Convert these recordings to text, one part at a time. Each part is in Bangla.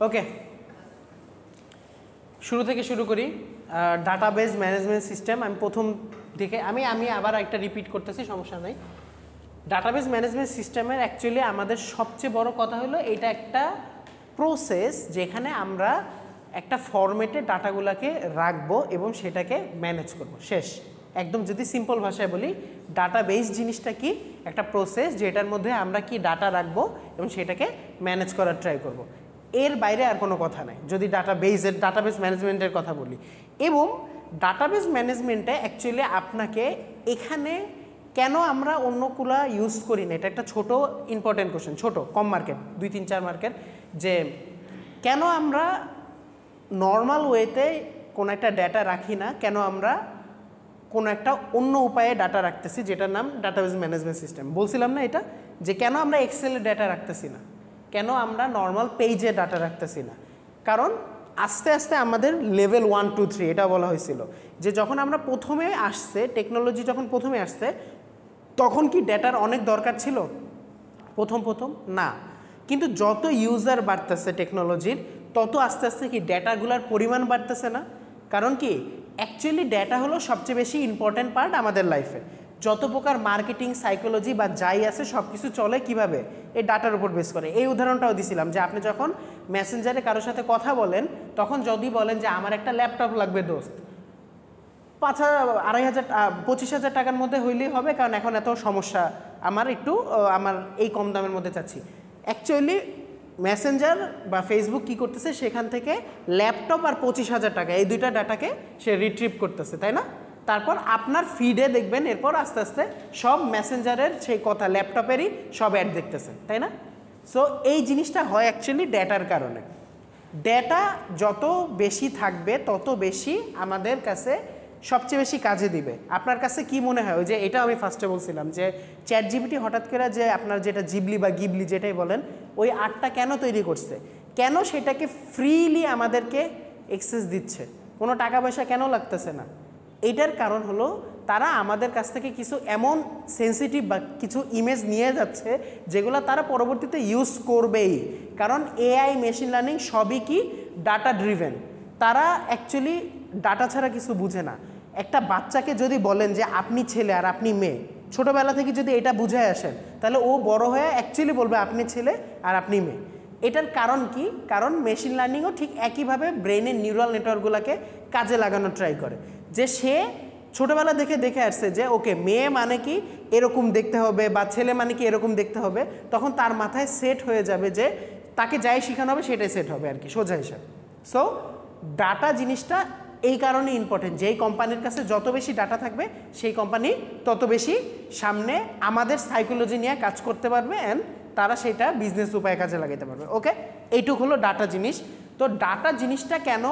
ওকে, শুরু থেকে শুরু করি। ডাটাবেস ম্যানেজমেন্ট সিস্টেম আমি প্রথম থেকে আমি আবার একটা রিপিট করতেছি, সমস্যা নাই। ডাটাবেস ম্যানেজমেন্ট সিস্টেমের অ্যাকচুয়ালি আমাদের সবচেয়ে বড় কথা হলো এটা একটা প্রসেস যেখানে আমরা একটা ফরম্যাটে ডাটাগুলোকে রাখবো এবং সেটাকে ম্যানেজ করব। শেষ, একদম যদি সিম্পল ভাষায় বলি, ডাটাবেস জিনিসটা কি? একটা প্রসেস যেটার মধ্যে আমরা কি ডাটা রাখবো এবং সেটাকে ম্যানেজ করার ট্রাই করব। এর বাইরে আর কোনো কথা নাই যদি ডাটাবেস ম্যানেজমেন্টের কথা বলি। এবং ডাটাবেস ম্যানেজমেন্টে অ্যাকচুয়ালি আপনাকে এখানে কেন আমরা অন্যগুলা ইউজ করি না, এটা একটা ছোট ইম্পর্টেন্ট কোশ্চেন, ছোট কম মার্কেট 2-3-4 মার্কের, যে কেন আমরা নর্মাল ওয়েতে কোনো একটা ডেটা রাখি না, কেন আমরা কোনো একটা অন্য উপায়ে ডাটা রাখতেছি যেটার নাম ডাটাবেস ম্যানেজমেন্ট সিস্টেম। বলছিলাম না এটা, যে কেন আমরা এক্সেলে ডাটা রাখতেছি না, কেন আমরা নর্মাল পেজে ডাটা রাখতেছি না? কারণ আস্তে আস্তে আমাদের লেভেল 1, 2, 3 এটা বলা হয়েছিল যে যখন আমরা প্রথমে আসছে টেকনোলজি, যখন প্রথমে আসছে তখন কি ডেটার অনেক দরকার ছিল প্রথম না, কিন্তু যত ইউজার বাড়তেছে টেকনোলজির তত আস্তে আস্তে কি ডেটাগুলোর পরিমাণ বাড়তেছে না? কারণ কি অ্যাকচুয়ালি ডেটা হলো সবচেয়ে বেশি ইম্পর্ট্যান্ট পার্ট আমাদের লাইফে। যত প্রকার মার্কেটিং সাইকোলজি বা যাই আছে সব কিছু চলে কিভাবে? এই ডাটার উপর বেস করে। এই উদাহরণটাও দিছিলাম যে আপনি যখন মেসেঞ্জারে কারোর সাথে কথা বলেন তখন যদি বলেন যে আমার একটা ল্যাপটপ লাগবে দোস্ত, 25,000 টাকার মধ্যে হইলেই হবে, কারণ এখন এত সমস্যা আমার এই কম দামের মধ্যে চাচ্ছি। অ্যাকচুয়ালি মেসেঞ্জার বা ফেসবুক কি করতেছে, সেখান থেকে ল্যাপটপ আর 25,000 টাকা এই দুইটা ডাটাকে সে রিট্রিভ করতেছে, তাই না? তারপর আপনার ফিডে দেখবেন এরপর আস্তে আস্তে সব মেসেঞ্জারের সেই কথা ল্যাপটপেরই সব অ্যাড দেখতেছেন, তাই না? সো এই জিনিসটা হয় অ্যাকচুয়ালি ডেটার কারণে। ডেটা যত বেশি থাকবে তত বেশি আমাদের কাছে সবচেয়ে বেশি কাজে দিবে। আপনার কাছে কি মনে হয়, ওই যে এটা আমি ফার্স্টে বলছিলাম যে চ্যাটজিপিটি হঠাৎ করে যে আপনার যেটা জিবলি বা গিবলি যেটাই বলেন, ওই আর্টটা কেন তৈরি করছে, কেন সেটাকে ফ্রিলি আমাদেরকে অ্যাক্সেস দিচ্ছে, কোনো টাকা পয়সা কেন লাগতেছে না? এটার কারণ হলো তারা আমাদের কাছ থেকে কিছু এমন সেন্সিটিভ বা কিছু ইমেজ নিয়ে যাচ্ছে যেগুলো তারা পরবর্তীতে ইউজ করবেই। কারণ এআই, মেশিন লার্নিং সবই কি ডাটা ড্রিভেন। তারা অ্যাকচুয়ালি ডাটা ছাড়া কিছু বুঝে না। একটা বাচ্চাকে যদি বলেন যে আপনি ছেলে আর আপনি মেয়ে, ছোটোবেলা থেকে যদি এটা বুঝায় আসেন তাহলে ও বড় হয়ে অ্যাকচুয়ালি বলবে আপনি ছেলে আর আপনি মেয়ে। এটার কারণ কি? কারণ মেশিন লার্নিংও ঠিক একইভাবে ব্রেনের নিউরাল নেটওয়ার্কগুলোকে কাজে লাগানোর ট্রাই করে, যে সে ছোটোবেলা দেখে আসছে যে ওকে মেয়ে মানে কি এরকম দেখতে হবে বা ছেলে মানে কি এরকম দেখতে হবে, তখন তার মাথায় সেট হয়ে যাবে যে তাকে যাই শেখানো হবে সেটাই সেট হবে আর কি, সোজা হিসাব। সো ডাটা জিনিসটা এই কারণে ইম্পর্টেন্ট, যেই কোম্পানির কাছে যত বেশি ডাটা থাকবে সেই কোম্পানি তত বেশি সামনে আমাদের সাইকোলজি নিয়ে কাজ করতে পারবে অ্যান্ড তারা সেটা বিজনেস উপায়ে কাজে লাগাতে পারবে। ওকে, এইটুকু হলো ডাটা জিনিস। তো ডাটা জিনিসটা কেন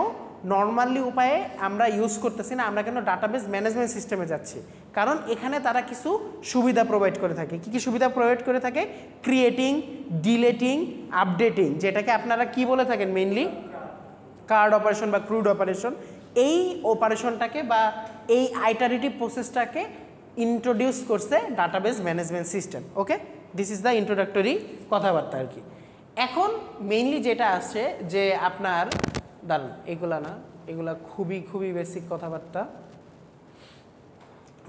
নর্মালি উপায়ে আমরা ইউজ করতেছি না, আমরা কেন ডাটাবেস ম্যানেজমেন্ট সিস্টেমে যাচ্ছি? কারণ এখানে তারা কিছু সুবিধা প্রোভাইড করে থাকে। কী কী সুবিধা প্রোভাইড করে থাকে? ক্রিয়েটিং, ডিলেটিং, আপডেটিং, যেটাকে আপনারা কি বলে থাকেন মেইনলি কার্ড অপারেশন বা ক্রুড অপারেশন। এই অপারেশনটাকে বা এই আইটারেটিভ প্রসেসটাকে ইন্ট্রোডিউস করছে database management system. Okay, this is the introductory কথাবার্তা আর কি। এখন মেইনলি যেটা আসছে যে আপনার দাঁড়ান, এগুলা খুবই বেসিক কথাবার্তা।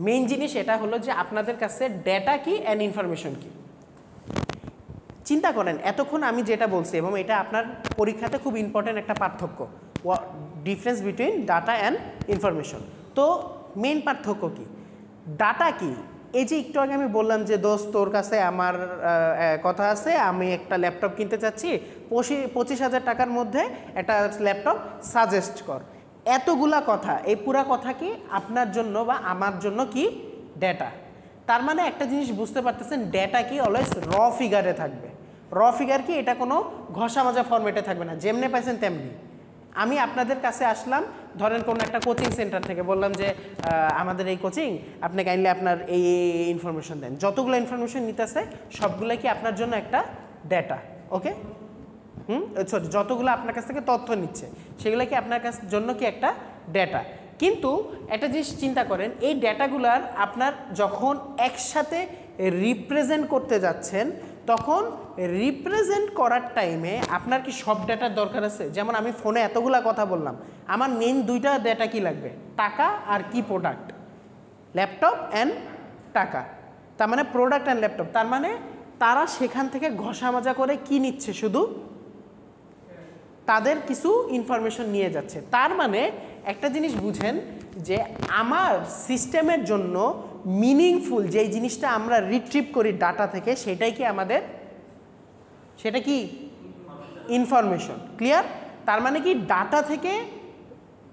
মেইন জিনিস এটা হলো যে আপনাদের কাছে ডেটা কি অ্যান্ড ইনফরমেশন কি। চিন্তা করেন এতক্ষণ আমি যেটা বলছি, এবং এটা আপনার পরীক্ষাতে খুব ইম্পর্টেন্ট একটা পার্থক্য, difference between data and information. তো মেইন পার্থক্য কি? ডাটা কি? এই যে একটু আগে আমি বললাম যে দোস্ত তোর কাছে আমার কথা আছে, আমি একটা ল্যাপটপ কিনতে চাচ্ছি, 25,000 টাকার মধ্যে একটা ল্যাপটপ সাজেস্ট কর। এতগুলা কথা, এই পুরা কথা কি আপনার জন্য বা আমার জন্য কি ডেটা। তার মানে একটা জিনিস বুঝতে পারতেছেন, ডেটা কি অলওয়েজ র ফিগারে থাকবে। র ফিগার কি এটা কোনো ঘষা মাজা ফরম্যাটে থাকবে না, যেমনে পাইছেন তেমনি। আমি আপনাদের কাছে আসলাম, ধরেন কোনো একটা কোচিং সেন্টার থেকে, বললাম যে আমাদের এই কোচিং, আপনি কাইন্ডলি আপনার এই ইনফরমেশন দেন। যতগুলো ইনফরমেশন নিতেছে সবগুলোই কি আপনার জন্য একটা ডেটা। ওকে, সরি, যতগুলো আপনার কাছ থেকে তথ্য নিচ্ছে সেগুলো কি আপনার কাছ জন্য কি একটা ডেটা। কিন্তু একটা জিনিস চিন্তা করেন, এই ডেটাগুলার আপনার যখন একসাথে রিপ্রেজেন্ট করতে যাচ্ছেন তখন রিপ্রেজেন্ট করার টাইমে আপনার কি সব ডেটার দরকার আছে? যেমন আমি ফোনে এতগুলা কথা বললাম, আমার মেইন দুইটা ডেটা কি লাগবে? টাকা আর কি প্রোডাক্ট, ল্যাপটপ অ্যান্ড টাকা। তার মানে প্রোডাক্ট অ্যান্ড ল্যাপটপ, তার মানে তারা সেখান থেকে ঘষা মাজা করে কি নিচ্ছে? শুধু তাদের কিছু ইনফরমেশন নিয়ে যাচ্ছে। তার মানে একটা জিনিস বুঝেন যে আমার সিস্টেমের জন্য মিনিংফুল যেই জিনিসটা আমরা রিট্রিভ করি ডাটা থেকে, সেটাই কি আমাদের, সেটা কি ইনফরমেশন। ক্লিয়ার? তার মানে কি ডাটা থেকে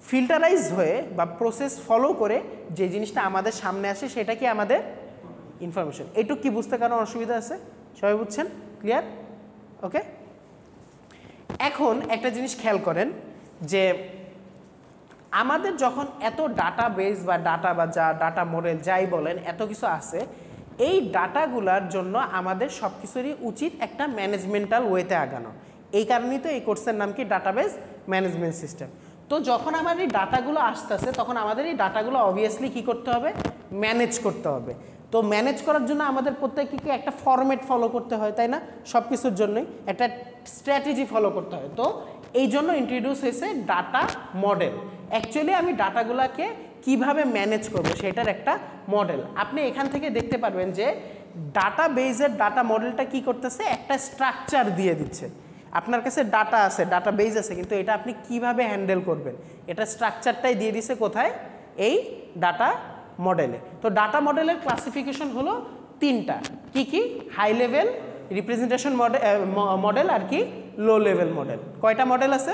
ফিল্টারাইজ হয়ে বা প্রসেস ফলো করে যে জিনিসটা আমাদের সামনে আসে সেটা কি আমাদের ইনফরমেশন। এইটুকু কি বুঝতে কারণ অসুবিধা আছে? সবাই বুঝছেন? ক্লিয়ার? ওকে। এখন একটা জিনিস খেয়াল করেন যে আমাদের যখন এত ডাটা বেস বা ডাটা বা যা ডাটা মডেল যাই বলেন এত কিছু আছে, এই ডাটাগুলার জন্য আমাদের সব কিছুরই উচিত একটা ম্যানেজমেন্টাল ওয়েতে আগানো। এই কারণেই তো এই কোর্সের নাম কি ডাটাবেস ম্যানেজমেন্ট সিস্টেম। তো যখন আমার এই ডাটাগুলো আসতেছে তখন আমাদের এই ডাটাগুলো অবভিয়াসলি কী করতে হবে? ম্যানেজ করতে হবে। তো ম্যানেজ করার জন্য আমাদের প্রত্যেককে একটা ফরম্যাট ফলো করতে হয়, তাই না? সব কিছুর জন্যই একটা স্ট্র্যাটেজি ফলো করতে হয়। তো এই জন্য ইন্ট্রোডিউস হয়েছে ডাটা মডেল। অ্যাকচুয়ালি আমি ডাটাগুলোকে কিভাবে ম্যানেজ করব সেটার একটা মডেল। আপনি এখান থেকে দেখতে পারবেন যে ডাটা বেজের ডাটা মডেলটা কি করতেছে? একটা স্ট্রাকচার দিয়ে দিচ্ছে। আপনার কাছে ডাটা আছে, ডাটা বেজ আছে, কিন্তু এটা আপনি কিভাবে হ্যান্ডেল করবেন এটা স্ট্রাকচারটাই দিয়ে দিছে কোথায়? এই ডাটা মডেলে। তো ডাটা মডেলের ক্লাসিফিকেশন হলো তিনটা। কি কি? হাই লেভেল রিপ্রেজেন্টেশন মডেল আর কি লো লেভেল মডেল। কয়টা মডেল আছে?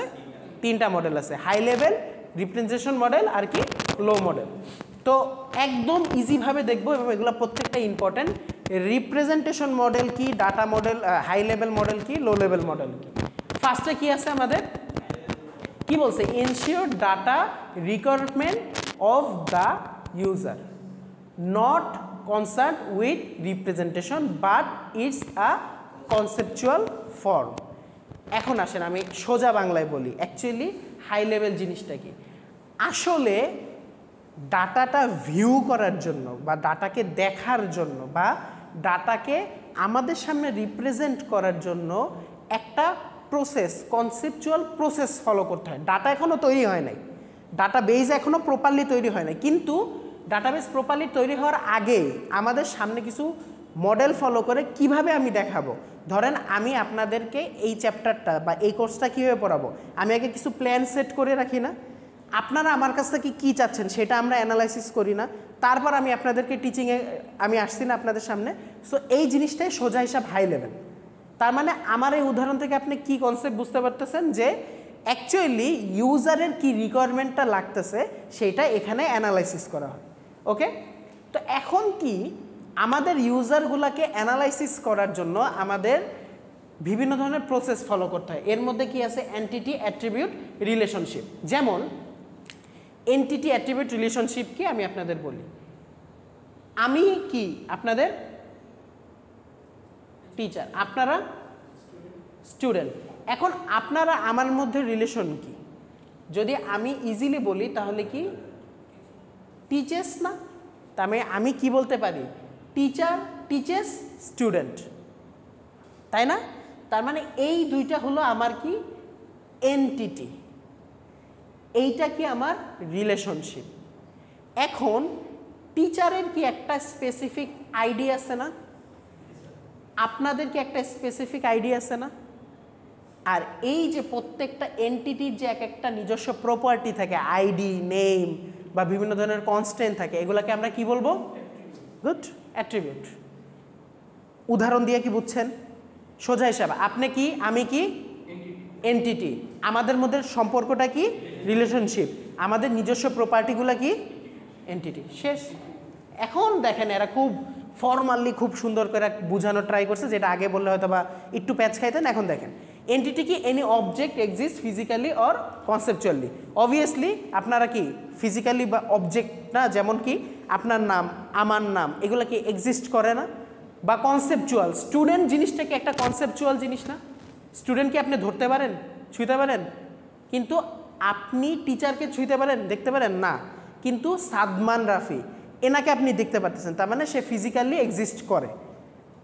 তিনটা মডেল আছে, হাই লেভেল, রিপ্রেজেন্টেশন মডেল আর কি লো মডেল। তো একদম ইজিভাবে দেখবো এবং এগুলো প্রত্যেকটা ইম্পর্টেন্ট। রিপ্রেজেন্টেশন মডেল কি, data model, high level model কি, লো লেভেল মডেল কি। ফার্স্টে কি আছে আমাদের? কি বলছে? Ensure data requirement of the user not concern with representation but it's a conceptual form. এখন আসেন আমি সোজা বাংলায় বলি, অ্যাকচুয়ালি হাই লেভেল জিনিসটা কি। আসলে ডাটাটা ভিউ করার জন্য বা ডাটাকে দেখার জন্য বা ডাটাকে আমাদের সামনে রিপ্রেজেন্ট করার জন্য একটা প্রসেস, কনসেপচুয়াল প্রসেস ফলো করতে হয়। ডাটা এখনও তৈরি হয় নাই, ডাটা বেস এখনও প্রপারলি তৈরি হয় নাই, কিন্তু ডাটাবেস প্রপারলি তৈরি হওয়ার আগেই আমাদের সামনে কিছু মডেল ফলো করে কিভাবে আমি দেখাবো। ধরেন আমি আপনাদেরকে এই চ্যাপ্টারটা বা এই কোর্সটা কীভাবে পড়াবো, আমি আগে কিছু প্ল্যান সেট করে রাখি না? আপনারা আমার কাছ থেকে কী চাচ্ছেন সেটা আমরা অ্যানালাইসিস করি না? তারপর আমি আপনাদেরকে টিচিংয়ে আমি আসছি না আপনাদের সামনে। সো এই জিনিসটাই সোজা হিসাব হাই লেভেল। তার মানে আমার এই উদাহরণ থেকে আপনি কি কনসেপ্ট বুঝতে পারতেছেন যে অ্যাকচুয়ালি ইউজারের কি রিকোয়ারমেন্টটা লাগতেছে সেইটা এখানে অ্যানালাইসিস করা হয়। ওকে। তো এখন কি আমাদের ইউজারগুলোকে অ্যানালাইসিস করার জন্য আমাদের বিভিন্ন ধরনের প্রসেস ফলো করতে হয়। এর মধ্যে কি আছে? Entity attribute relationship. যেমন এন্টিটি অ্যাট্রিবিউট রিলেশনশিপ কি আমি আপনাদের বলি। আমি কি আপনাদের টিচার, আপনারা স্টুডেন্ট। এখন আপনারা আমার মধ্যে রিলেশন কি? যদি আমি ইজিলি বলি তাহলে কি টিচেস না? তার মানে আমি কি বলতে পারি? টিচার টিচেস স্টুডেন্ট, তাই না? তার মানে এই দুইটা হলো আমার কি এন্টিটি, এইটা কি আমার রিলেশনশিপ। এখন টিচারের কি একটা স্পেসিফিক আইডি আছে না? আপনাদের কি একটা স্পেসিফিক আইডি আছে না? আর এই যে প্রত্যেকটা এন্টিটির যে এক একটা নিজস্ব প্রপার্টি থাকে, আইডি, নেম বা বিভিন্ন ধরনের কনস্ট্যান্ট থাকে, এগুলোকে আমরা কি বলবো? Good, attribute. উদাহরণ দিয়ে কি বুঝছেন? সোজা হিসাবে আপনি কি, আমি কি এন্টিটি, আমাদের মধ্যে সম্পর্কটা কি রিলেশনশিপ, আমাদের নিজস্ব প্রপার্টিগুলো কি এন্টিটি। শেষ। এখন দেখেন এরা খুব ফর্মালি খুব সুন্দর করে বোঝানোর ট্রাই করছে, যেটা আগে বললে হয়তো বা একটু প্যাচ খাইতেন। এখন দেখেন এন্টিটি কি any object exist physically or conceptually. Obviously আপনারা কি ফিজিক্যালি বা অবজেক্ট না, যেমন কি আপনার নাম, আমার নাম, এগুলো কি এক্সিস্ট করে না? বা কনসেপচুয়াল, স্টুডেন্ট জিনিসটা কি একটা কনসেপচুয়াল জিনিস না? স্টুডেন্ট কি আপনি ধরতে পারেন, ছুঁতে পারেন? কিন্তু আপনি টিচারকে ছুঁতে পারেন, দেখতে পারেন না? কিন্তু সাদমান রাফি এনাকে আপনি দেখতে পারতেছেন, তার মানে সে ফিজিক্যালি এক্সিস্ট করে।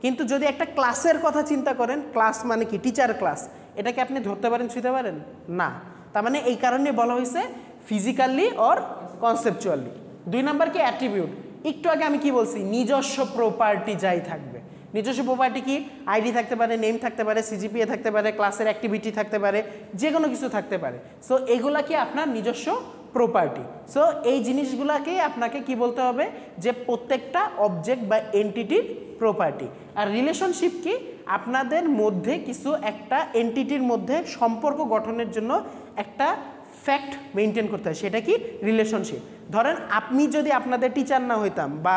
কিন্তু যদি একটা ক্লাসের কথা চিন্তা করেন, ক্লাস মানে কি? টিচার ক্লাস, এটাকে আপনি ধরতে পারেন, ছুঁতে পারেন না। তার মানে এই কারণে বলা হয়েছে ফিজিক্যালি অর কনসেপচুয়ালি। 2 নাম্বার কি? অ্যাট্রিবিউট। একটু আগে আমি কি বলছি? নিজস্ব প্রপার্টি যাই থাকবে। নিজস্ব প্রপার্টি কি? আইডি থাকতে পারে, নেম থাকতে পারে, সিজিপিএ থাকতে পারে, ক্লাসের অ্যাক্টিভিটি থাকতে পারে, যে কোনো কিছু থাকতে পারে। সো এগুলা কি আপনার নিজস্ব প্রপার্টি। সো এই জিনিসগুলাকে আপনাকে কি বলতে হবে? যে প্রত্যেকটা অবজেক্ট বা এন্টিটির প্রপার্টি। আর রিলেশনশিপ কি? আপনাদের মধ্যে কিছু একটা এন্টিটির মধ্যে সম্পর্ক গঠনের জন্য একটা ফ্যাক্ট মেনটেন করতে হয়, সেটা কি? রিলেশনশিপ। ধরেন আপনি যদি আপনাদের টিচার না হইতাম, বা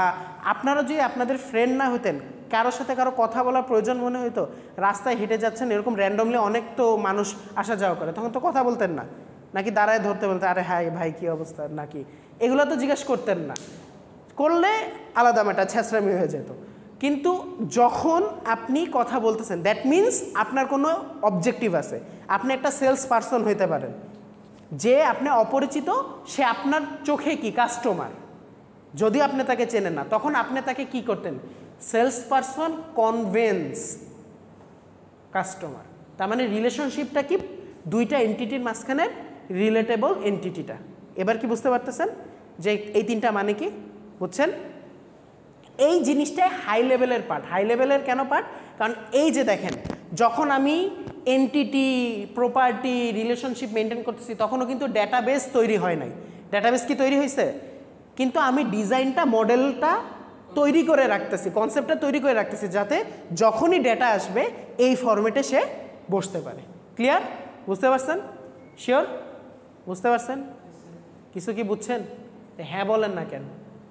আপনারা যদি আপনাদের ফ্রেন্ড না হতেন, কারোর সাথে কারো কথা বলার প্রয়োজন মনে হইতো, রাস্তায় হেঁটে যাচ্ছেন, এরকম র্যান্ডমলি অনেক তো মানুষ আসা যাওয়া করে, তখন তো কথা বলতেন না, নাকি দাঁড়ায় ধরতে বলতে, আরে হাই ভাই কী অবস্থা, নাকি এগুলো তো জিজ্ঞেস করতেন না। করলে আলাদা ম্যাটার, ছ্যাঁচড়ামি হয়ে যেত। কিন্তু যখন আপনি কথা বলতেছেন, দ্যাট মিনস আপনার কোনো অবজেক্টিভ আছে। আপনি একটা সেলস পারসন হইতে পারেন, যে আপনি অপরিচিত, সে আপনার চোখে কি? কাস্টমার। যদিও আপনি তাকে চেনেন না, তখন আপনি তাকে কি করতেন? Sales person convince customer. তার মানে রিলেশনশিপটা কি? দুইটা এন্টিটির মাঝখানে রিলেটেবল এন্টিটিটা। এবার কি বুঝতে পারতেছেন যে এই তিনটা মানে কি? বুঝছেন? এই জিনিসটাই হাই লেভেলের পার্ট। হাই লেভেলের কেন পার্ট? কারণ এই যে দেখেন, যখন আমি এন্টিটি, প্রপার্টি, রিলেশনশিপ মেনটেন করতেছি, তখনও কিন্তু ডেটাবেস তৈরি হয় নাই। ডেটাবেস কি তৈরি হয়েছে? কিন্তু আমি ডিজাইনটা, মডেলটা তৈরি করে রাখতেছি, কনসেপ্টটা তৈরি করে রাখতেছি, যাতে যখনই ডেটা আসবে এই ফরম্যাটে সে বসতে পারে। ক্লিয়ার? বুঝতে পারছেন? শিওর? বুঝতে পারছেন? কিছু কি বুঝছেন? হ্যাঁ বলেন না কেন?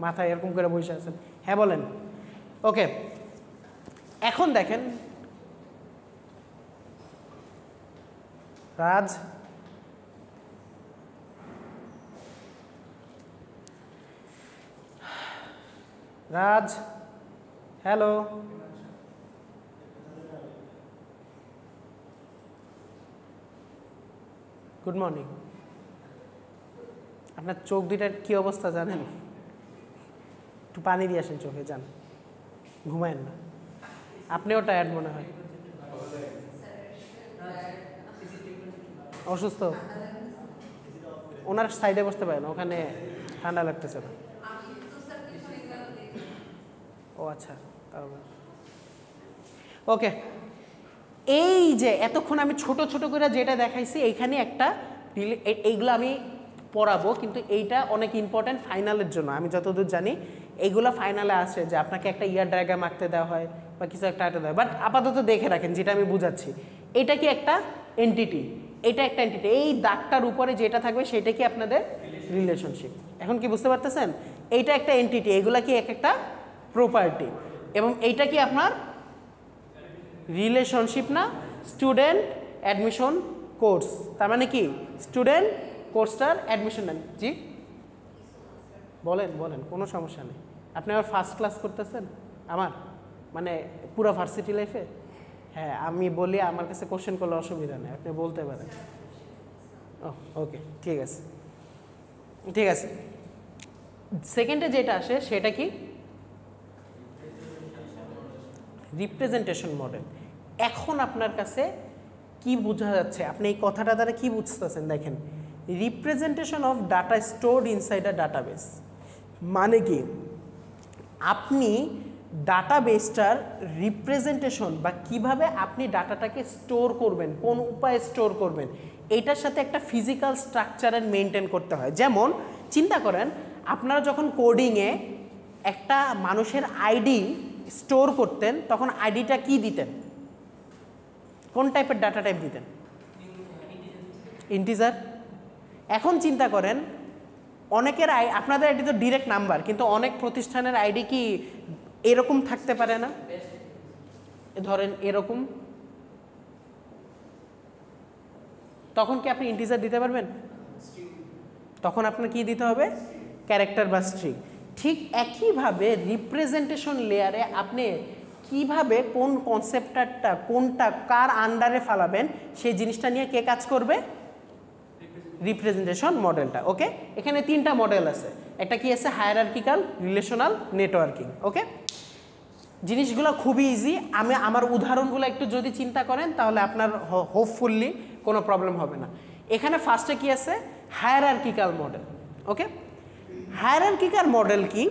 মাথায় এরকম করে বসে আছেন, হ্যাঁ বলেন। ওকে, এখন দেখেন, রাজ, রাজ, হ্যালো, গুড মর্নিং। আপনার চোখ দুইটার কি অবস্থা জানেন? একটু পানি দিয়ে আসেন চোখে, যান, ঘুমায়েন না। আপনিও টায়ার্ড মনে হয়, অসুস্থ। ওনার সাইডে বসতে পারেন, ওখানে ঠান্ডা লাগতেছে না। ও আচ্ছা, ওকে। এই যে এতক্ষণ আমি ছোট ছোট করে যেটা দেখাইছি, এইখানে একটা এইগুলো আমি পড়াবো, কিন্তু এইটা অনেক ইম্পর্ট্যান্ট ফাইনালের জন্য। আমি যতদূর জানি এইগুলো ফাইনালে আসে, যে আপনাকে একটা ইয়ার ডায়াগ্রাম আঁকতে দেওয়া হয় বা কিছু একটা আঁকতে দেওয়া হয়। বাট আপাতত দেখে রাখেন, যেটা আমি বুঝাচ্ছি, এটা কি একটা এন্টিটি, এটা একটা এন্টিটি। এই দাগটার উপরে যেটা থাকবে সেটা কি আপনাদের রিলেশনশিপ। এখন কি বুঝতে পারতেছেন? এইটা একটা এন্টিটি, এগুলা কি এক একটা প্রপার্টি, এবং এইটা কি আপনার রিলেশনশিপ না? স্টুডেন্ট অ্যাডমিশন কোর্স, তার মানে কি? স্টুডেন্ট কোর্সটার অ্যাডমিশন নেন। জি বলেন, বলেন, কোনো সমস্যা নেই। আপনি আবার ফার্স্ট ক্লাস করতেছেন আমার, মানে পুরো ভার্সিটি লাইফে? হ্যাঁ, আমি বলি, আমার কাছে কোশ্চেন করলে অসুবিধা নেই, আপনি বলতে পারেন। ওকে, ঠিক আছে, ঠিক আছে। সেকেন্ডে যেটা আসে সেটা কি? Representation model. এখন আপনার কাছে কি বোঝা যাচ্ছে? আপনি এই কথাটা দ্বারা কি বুঝতেছেন? দেখেন, representation of data stored inside a database মানে কি? আপনি ডাটাবেসটার রিপ্রেজেন্টেশন, বা কিভাবে আপনি ডাটাটাকে স্টোর করবেন, কোন উপায়ে স্টোর করবেন, এইটার সাথে একটা ফিজিক্যাল স্ট্রাকচারের মেনটেন করতে হয়। যেমন চিন্তা করেন, আপনারা যখন কোডিংয়ে একটা মানুষের আইডি স্টোর করতেন, তখন আইডিটা কি দিতেন? কোন টাইপের ডাটা টাইপ দিতেন? ইন্টিজার। এখন চিন্তা করেন, অনেকের আপনাদের আইডি তো ডিরেক্ট নাম্বার, কিন্তু অনেক প্রতিষ্ঠানের আইডি কি এরকম থাকতে পারে না? ধরেন এরকম, তখন কি আপনি ইন্টিজার দিতে পারবেন? তখন আপনার কি দিতে হবে? ক্যারেক্টার বা স্ট্রিং। ঠিক একইভাবে রিপ্রেজেন্টেশন লেয়ারে আপনি কিভাবে কোন কনসেপ্টটা কোনটা কার আন্ডারে ফালাবেন, সেই জিনিসটা নিয়ে কে কাজ করবে? রিপ্রেজেন্টেশন মডেলটা। ওকে, এখানে তিনটা মডেল আছে। একটা কি আছে? Hierarchical, relational, networking. ওকে, জিনিসগুলো খুবই ইজি। আমি আমার উদাহরণগুলো একটু যদি চিন্তা করেন তাহলে আপনার হোপফুলি কোনো প্রবলেম হবে না। এখানে ফার্স্টে কি আছে, হায়ারার্কিক্যাল মডেল। ওকে, হায়ারার্কিক্যাল মডেল কি,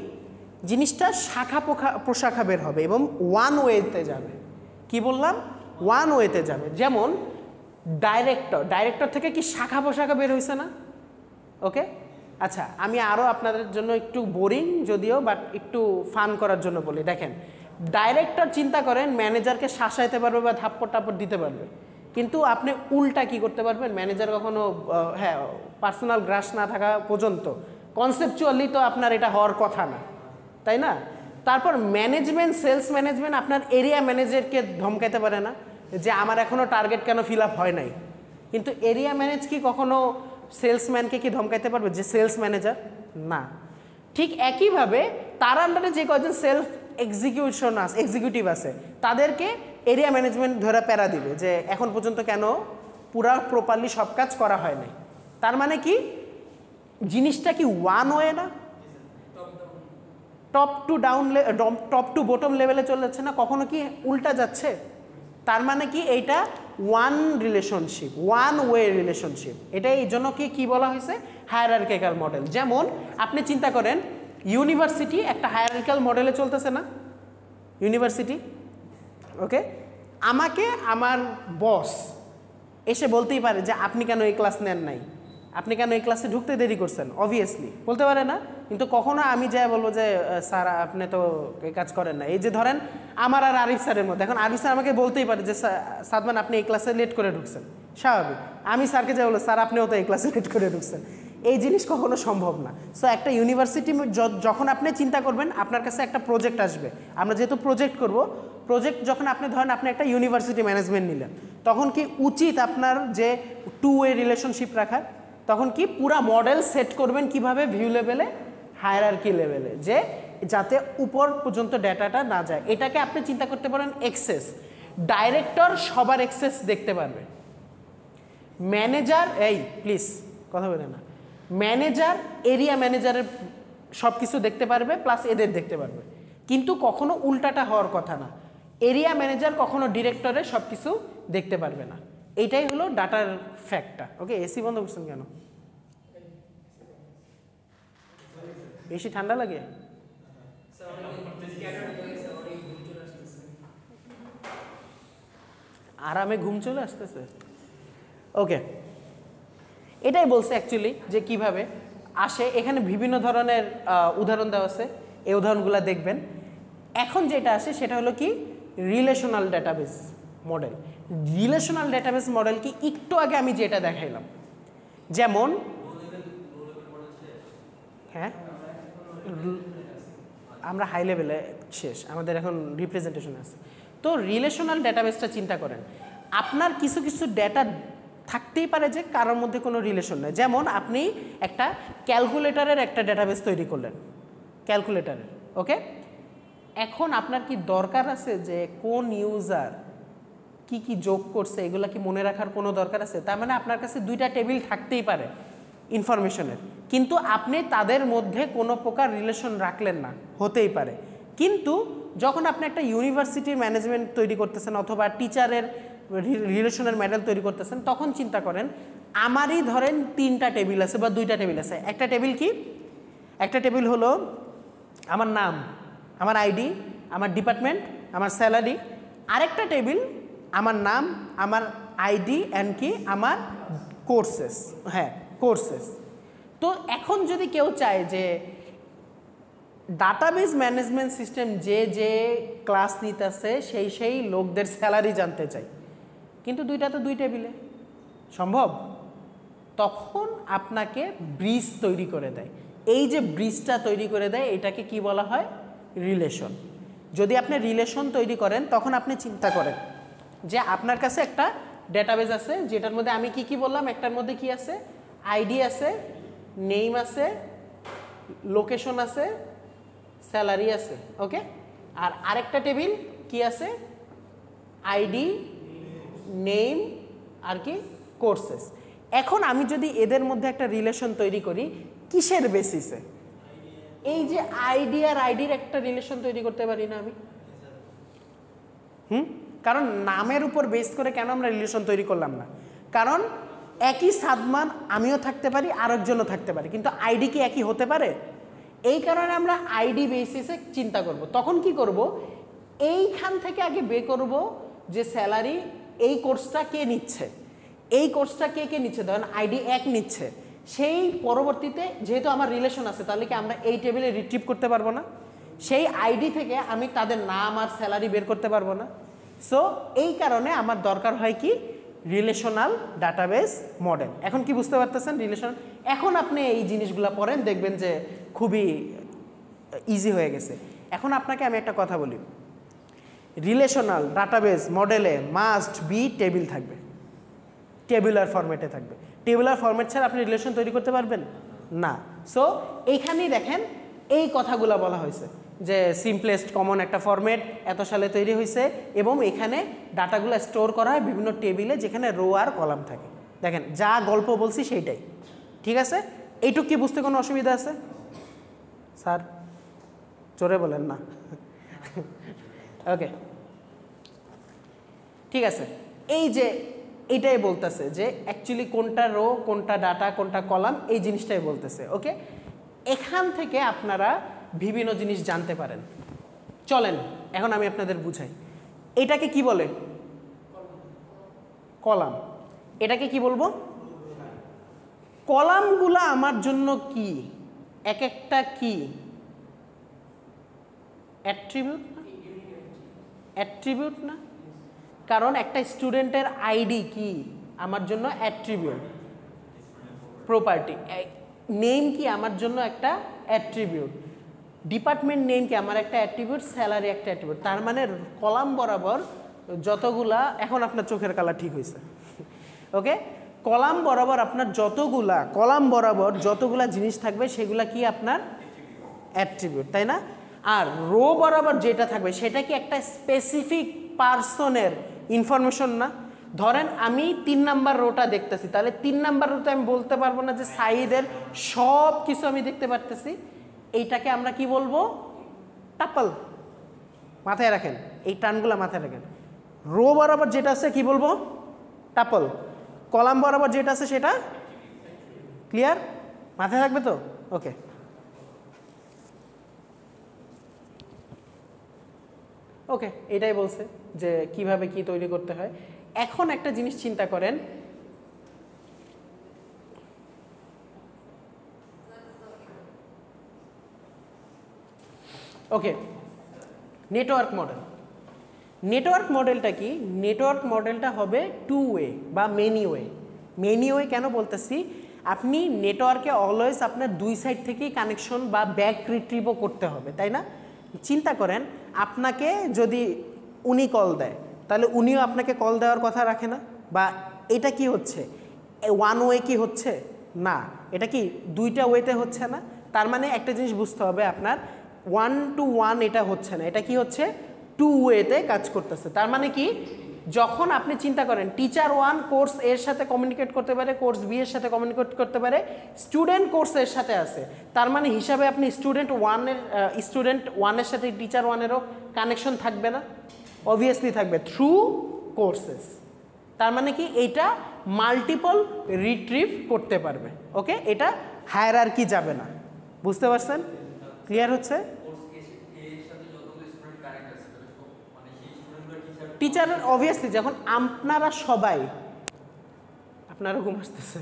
জিনিসটা শাখা প্রশাখা বের হবে এবং ওয়ান ওয়েতে যাবে। কি বললাম, ওয়ান ওয়েতে যাবে। যেমন ডাইরেক্টর থেকে কি শাখা প্রশাখা বের হয়েছে না? ওকে, আচ্ছা আমি আরও আপনাদের জন্য একটু বোরিং যদিও বাট একটু ফান করার জন্য বলি। দেখেন, ডাইরেক্টর চিন্তা করেন ম্যানেজারকে শাসাইতে পারবে বা থাপ্পড় টাপ্পড় দিতে পারবে, কিন্তু আপনি উল্টা কি করতে পারবেন, ম্যানেজার কখনো হ্যাঁ পার্সোনাল গ্রাস না থাকা পর্যন্ত কনসেপচুয়ালি তো আপনার এটা হওয়ার কথা না, তাই না? তারপর ম্যানেজমেন্ট, সেলস ম্যানেজমেন্ট আপনার এরিয়া ম্যানেজারকে ধমকাইতে পারে না যে আমার এখনও টার্গেট কেন ফিল আপ হয় নাই, কিন্তু এরিয়া ম্যানেজ কি কখনো সেলসম্যানকে কি ধমকাইতে পারবে যে সেলস ম্যানেজার? না। ঠিক একইভাবে তার আন্ডারে যে কজন সেলফ এক্সিকিউটিভ আছে তাদেরকে এরিয়া ম্যানেজমেন্ট ধরে প্যারা দিবে যে এখন পর্যন্ত কেন পুরা প্রপারলি সব কাজ করা হয় নাই। তার মানে কি জিনিসটা কি ওয়ান ওয়ে না, টপ টু বটম লেভেলে চলে যাচ্ছে না, কখনো কি উল্টা যাচ্ছে? তার মানে কি এইটা one relationship, one way relationship. এটা এই জন্য কি বলা হয়েছে হায়ারার্কিক্যাল মডেল। যেমন আপনি চিন্তা করেন ইউনিভার্সিটি একটা হায়ারার্কিক্যাল মডেলে চলতেছে না, ইউনিভার্সিটি। ওকে, আমাকে আমার বস এসে বলতেই পারে যে আপনি কেন এই ক্লাস নেন নাই, আপনি কেন এই ক্লাসে ঢুকতে দেরি করছেন, অবভিয়াসলি বলতে পারে না। কিন্তু কখনো আমি যাই বলবো যে স্যার আপনি তো এই কাজ করেন না। এই যে ধরেন আমার আর আরিফ স্যারের মধ্যে, এখন আরিফ স্যার আমাকে বলতেই পারে যে সাদমান আপনি এই ক্লাসে লেট করে ঢুকছেন, স্বাভাবিক। আমি স্যারকে যাই বলবো স্যার আপনিও তো এই ক্লাসে লেট করে ঢুকছেন, এই জিনিস কখনো সম্ভব না। সো একটা ইউনিভার্সিটি যখন আপনি চিন্তা করবেন আপনার কাছে একটা প্রজেক্ট আসবে, আমরা যেহেতু প্রজেক্ট করব, প্রজেক্ট যখন আপনি ধরেন আপনি একটা ইউনিভার্সিটি ম্যানেজমেন্ট নিলেন, তখন কি উচিত আপনার যে টু ওয়ে রিলেশনশিপ রাখার? তখন কি পুরা মডেল সেট করবেন কিভাবে, ভিউ লেভেলে, হায়ারার্কি লেভেলে, যে যাতে উপর পর্যন্ত ডেটাটা না যায়। এটাকে আপনি চিন্তা করতে পারেন এক্সেস। ডাইরেক্টর সবার এক্সেস দেখতে পারবে, ম্যানেজার এই প্লিজ কথা বলে না, ম্যানেজার এরিয়া ম্যানেজারের সব কিছু দেখতে পারবে প্লাস এদের দেখতে পারবে, কিন্তু কখনো উল্টাটা হওয়ার কথা না। এরিয়া ম্যানেজার কখনো ডিরেক্টরের সব কিছু দেখতে পারবে না। এইটাই হলো ডাটার ফ্যাক্টটা। ওকে, এসি বন্ধ করছেন কেন? বেশি ঠান্ডা লাগে? আরামে ঘুম চলে আসতেছে। ওকে, এটাই বলছে অ্যাকচুয়ালি যে কিভাবে আসে। এখানে বিভিন্ন ধরনের উদাহরণ দেওয়া আছে, এই উদাহরণগুলো দেখবেন। এখন যেটা আসে সেটা হলো কি relational database model. Relational database model কি একটু আগে আমি যেটা দেখাইলাম, যেমন হ্যাঁ আমরা হাই লেভেলে শেষ, আমাদের এখন রিপ্রেজেন্টেশন আছে। তো রিলেশনাল ডেটাবেসটা চিন্তা করেন, আপনার কিছু কিছু ডেটা থাকতেই পারে যে কারোর মধ্যে কোনো রিলেশন নেই। যেমন আপনি একটা ক্যালকুলেটরের একটা ডেটাবেস তৈরি করলেন, ক্যালকুলেটরের। ওকে, এখন আপনার কি দরকার আছে যে কোন ইউজার কি কি যোগ করছে এগুলো কি মনে রাখার কোনো দরকার আছে? তার মানে আপনার কাছে দুইটা টেবিল থাকতেই পারে ইনফরমেশনের, কিন্তু আপনি তাদের মধ্যে কোনো প্রকার রিলেশন রাখলেন না, হতেই পারে। কিন্তু যখন আপনি একটা ইউনিভার্সিটির ম্যানেজমেন্ট তৈরি করতেছেন অথবা টিচারের রিলেশনের মডেল তৈরি করতেছেন, তখন চিন্তা করেন আমারই ধরেন 3টা টেবিল আছে বা 2টা টেবিল আছে। একটা টেবিল কি, একটা টেবিল হলো আমার নাম, আমার আইডি, আমার ডিপার্টমেন্ট, আমার স্যালারি। আরেকটা টেবিল আমার নাম, আমার আইডি অ্যান্ড কি আমার কোর্সেস, হ্যাঁ কোর্সেস। তো এখন যদি কেউ চায় যে ডাটাবেস ম্যানেজমেন্ট সিস্টেম যে যে ক্লাস নিতেছে সেই লোকদের স্যালারি জানতে চাই, কিন্তু দুইটা তো দুই টেবিলে সম্ভব, তখন আপনাকে ব্রিজ তৈরি করে দেয়। এই যে ব্রিজটা তৈরি করে দেয় এটাকে কি বলা হয়, রিলেশন। যদি আপনি রিলেশন তৈরি করেন তখন আপনি চিন্তা করেন যে আপনার কাছে একটা ডেটাবেস আছে যেটার মধ্যে আমি কি কি বললাম, একটার মধ্যে কি আছে, আইডি আছে, নেম আছে, লোকেশন আছে, স্যালারি আছে। ওকে, আর আরেকটা টেবিল কি আছে, আইডি, নেম আর কি কোর্সেস। এখন আমি যদি এদের মধ্যে একটা রিলেশন তৈরি করি কিসের বেসিসে, এই যে আইডি আর আইডির একটা রিলেশন তৈরি করতে পারি না আমি? কারণ নামের উপর বেস করে কেন আমরা রিলেশন তৈরি করলাম না? কারণ একই সাদমান আমিও থাকতে পারি, আরেকজনও থাকতে পারি, কিন্তু আইডি কি একই হতে পারে? এই কারণে আমরা আইডি বেসিসে চিন্তা করব। তখন কি করব, এইখান থেকে আগে বের করব যে স্যালারি এই কোর্সটা কে নিচ্ছে, এই কোর্সটা কে কে নিচ্ছে, ধরেন আইডি 1 নিচ্ছে, সেই পরবর্তীতে যেহেতু আমার রিলেশন আছে তাহলে কি আমরা এই টেবিলে রিট্রিভ করতে পারবো না? সেই আইডি থেকে আমি তাদের নাম আর স্যালারি বের করতে পারবো না? সো এই কারণে আমার দরকার হয় কি রিলেশনাল ডাটাবেস মডেল। এখন কি বুঝতে পারতেছেন রিলেশন? এখন আপনি এই জিনিসগুলো পড়েন, দেখবেন যে খুবই ইজি হয়ে গেছে। এখন আপনাকে আমি একটা কথা বলি, রিলেশনাল ডাটাবেস মডেলে মাস্ট বি টেবিল থাকবে, টেবুলার ফরম্যাটে থাকবে। টেবুলার ফরম্যাট ছাড়া আপনি রিলেশন তৈরি করতে পারবেন না। সো এইখানেই দেখেন এই কথাগুলো বলা হয়েছে যে সিম্পলেস্ট কমন একটা ফরম্যাট এত সালে তৈরি হয়েছে, এবং এখানে ডাটাগুলো স্টোর করা হয় বিভিন্ন টেবিলে যেখানে রো আর কলাম থাকে। দেখেন যা গল্প বলছি সেইটাই, ঠিক আছে? এইটুক কি বুঝতে কোনো অসুবিধা আছে স্যার? জোরে বলেন না। ওকে, ঠিক আছে। এই যে এইটাই বলতেছে যে অ্যাকচুয়ালি কোনটা রো, কোনটা ডাটা, কোনটা কলাম, এই জিনিসটাই বলতেছে। ওকে, এখান থেকে আপনারা বিভিন্ন জিনিস জানতে পারেন। চলেন এখন আমি আপনাদের বুঝাই। এটাকে কি বলে? কলাম। এটাকে কি বলবো? কলামগুলা আমার জন্য কি? এক একটা কি অ্যাট্রিবিউট না? অ্যাট্রিবিউট না? কারণ একটা স্টুডেন্টের আইডি কি আমার জন্য অ্যাট্রিবিউট, প্রপার্টি। নেম কি আমার জন্য একটা অ্যাট্রিবিউট, ডিপার্টমেন্ট নেম কি আমার একটা অ্যাট্রিবিউট, স্যালারি একটা অ্যাট্রিবিউট। তার মানে কলাম বরাবর যতগুলা, এখন আপনার চোখের কালার ঠিক হয়েছে, ওকে? কলাম বরাবর আপনার যতগুলা, কলাম বরাবর যতগুলা জিনিস থাকবে সেগুলা কি আপনার অ্যাট্রিবিউট, তাই না? আর রো বরাবর যেটা থাকবে সেটা কি একটা স্পেসিফিক পার্সনের ইনফরমেশন না? ধরেন আমি 3 নাম্বার রোটা দেখতেছি, তাহলে 3 নাম্বার রোতে আমি বলতে পারবো না যে সাইদের সব কিছু আমি দেখতে পারতেছি। এইটাকে আমরা কি বলবো? টাপল। মাথায় রাখেন, এই টার্মগুলো মাথায় রাখেন। রো বরাবর যেটা আছে কি বলবো? টাপল। কলাম বরাবর যেটা আছে সেটা ক্লিয়ার? মাথায় থাকবে তো? ওকে, ওকে, এটাই বলছে যে কিভাবে কি তৈরি করতে হয়। এখন একটা জিনিস চিন্তা করেন, ওকে, নেটওয়ার্ক মডেল। নেটওয়ার্ক মডেলটা কি? নেটওয়ার্ক মডেলটা হবে 2 ওয়ে বা মেনি ওয়ে। মেনি ওয়ে কেন বলতেছি? আপনি নেটওয়ার্কে অলওয়েজ আপনার 2 সাইড থেকেই কানেকশন বা ব্যাক রিট্রিভও করতে হবে, তাই না? চিন্তা করেন, আপনাকে যদি উনি কল দেয় তাহলে উনিও আপনাকে কল দেওয়ার কথা রাখে না? বা এটা কি হচ্ছে? 1 ওয়ে কি হচ্ছে না, এটা কি 2টা ওয়েতে হচ্ছে না? তার মানে একটা জিনিস বুঝতে হবে আপনার, 1 to 1 এটা হচ্ছে না, এটা কি হচ্ছে 2 ওয়েতে কাজ করতেছে। তার মানে কি, যখন আপনি চিন্তা করেন টিচার 1 কোর্স এর সাথে কমিউনিকেট করতে পারে, কোর্স বি এর সাথে কমিউনিকেট করতে পারে, স্টুডেন্ট কোর্স এর সাথে আছে, তার মানে হিসাবে আপনি স্টুডেন্ট 1 এর সাথে টিচার 1 এরও কানেকশন থাকবে না? অবভিয়াসলি থাকবে, থ্রু কোর্সেস। তার মানে কি এইটা মাল্টিপল রিট্রিভ করতে পারবে। ওকে, এটা হায়ারার্কি যাবে না। বুঝতে পারছেন? ক্লিয়ার হচ্ছে? টিচার অবভিয়াসলি যখন আপনারা সবাই, আপনারা ঘুম আসতেছে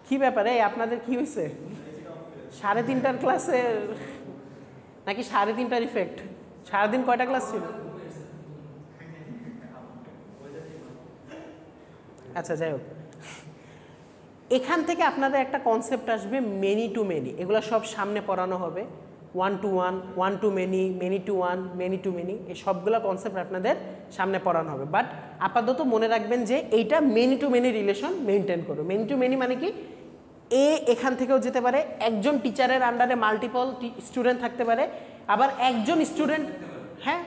কি ব্যাপারে? আপনাদের কি হয়েছে? 3:30টার ক্লাসে নাকি 3:30টার ইফেক্ট? সারাদিন কয়টা ক্লাস ছিল? আচ্ছা, যাই হোক, এখান থেকে আপনাদের একটা কনসেপ্ট আসবে মেনি টু মেনি। এগুলো সব সামনে পড়ানো হবে, 1 to 1, 1 to many, many to 1, many to many, এই সবগুলো কনসেপ্ট আপনাদের সামনে পড়ানো হবে। বাট আপাতত মনে রাখবেন যে এইটা many to many relation maintain করবে। মেনি টু মেনি মানে কি, এ এখান থেকেও যেতে পারে, একজন টিচারের আন্ডারে মাল্টিপল স্টুডেন্ট থাকতে পারে, আবার একজন স্টুডেন্ট, হ্যাঁ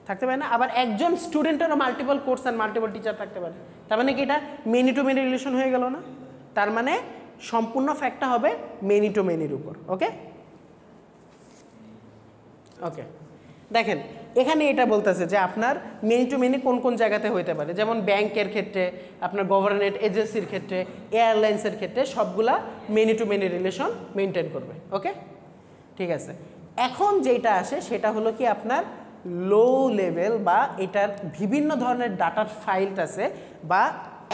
থাকতে পারে না, আবার একজন স্টুডেন্টেরও multiple course and multiple teacher থাকতে পারে। তার মানে কি এটা মেনি টু মেনি রিলেশন হয়ে গেল না? তার মানে সম্পূর্ণ ফ্যাক্টটা হবে মেনি টু মেনির উপর। ওকে, ওকে, দেখেন এখানে এটা বলতেছে যে আপনার মেনি টু মেনি কোন কোন জায়গাতে হইতে পারে, যেমন ব্যাংকের ক্ষেত্রে, আপনার গভর্নমেন্ট এজেন্সির ক্ষেত্রে, এয়ারলাইন্সের ক্ষেত্রে সবগুলা many to many relation maintain করবে। ওকে, ঠিক আছে। এখন যেটা আসে সেটা হলো কি আপনার লো লেভেল, বা এটার বিভিন্ন ধরনের ডাটার ফাইল আছে, বা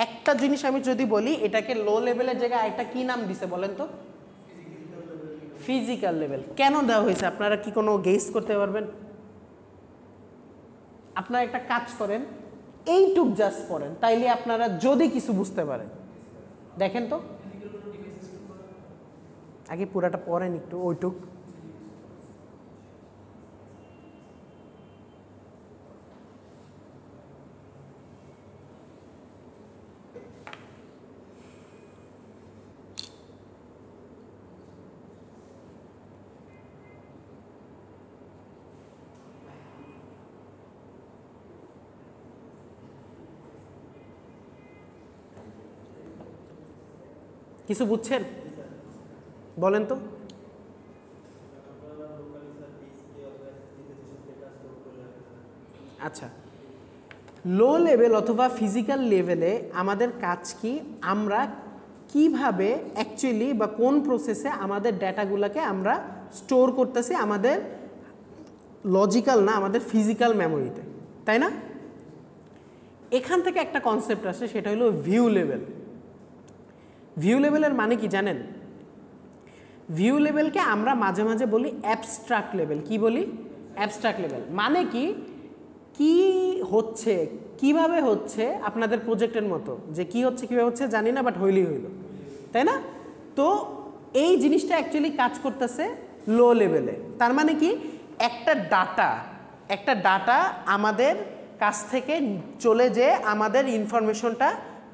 একটা জিনিস আমি যদি বলি এটাকে লো লেভেলের জায়গায় একটা কি নাম দিছে বলেন তো? Physical level. কেন দেওয়া হয়েছে আপনারা কি কোনো গেস করতে পারবেন? আপনারা একটা কাজ করেন, এইটুক জাস্ট পড়েন, তাইলে আপনারা যদি কিছু বুঝতে পারেন। দেখেন তো আগে পুরাটা পড়েন একটু, ওইটুক। কিছু বুঝছেন বলেন তো? আচ্ছা, লো লেভেল অথবা ফিজিক্যাল লেভেলে আমাদের কাজ কি, আমরা কিভাবে অ্যাকচুয়ালি বা কোন প্রসেসে আমাদের ডেটাগুলোকে আমরা স্টোর করতেছি আমাদের লজিক্যাল না, আমাদের ফিজিক্যাল মেমোরিতে, তাই না? এখান থেকে একটা কনসেপ্ট আসে, সেটা হলো ভিউ লেভেল। ভিউ লেভেলের মানে কি জানেন? ভিউ লেভেলকে আমরা মাঝে মাঝে বলি অ্যাবস্ট্রাক্ট লেভেল। কি বলি? Abstract level. মানে কি, কি হচ্ছে, কিভাবে হচ্ছে আপনাদের প্রজেক্টের মতো, যে কি হচ্ছে কীভাবে হচ্ছে জানি না, বাট হইলেই হইল, তাই না? তো এই জিনিসটা অ্যাকচুয়ালি কাজ করতেছে লো লেভেলে। তার মানে কি, একটা ডাটা আমাদের কাছ থেকে চলে যেয়ে আমাদের ইনফরমেশনটা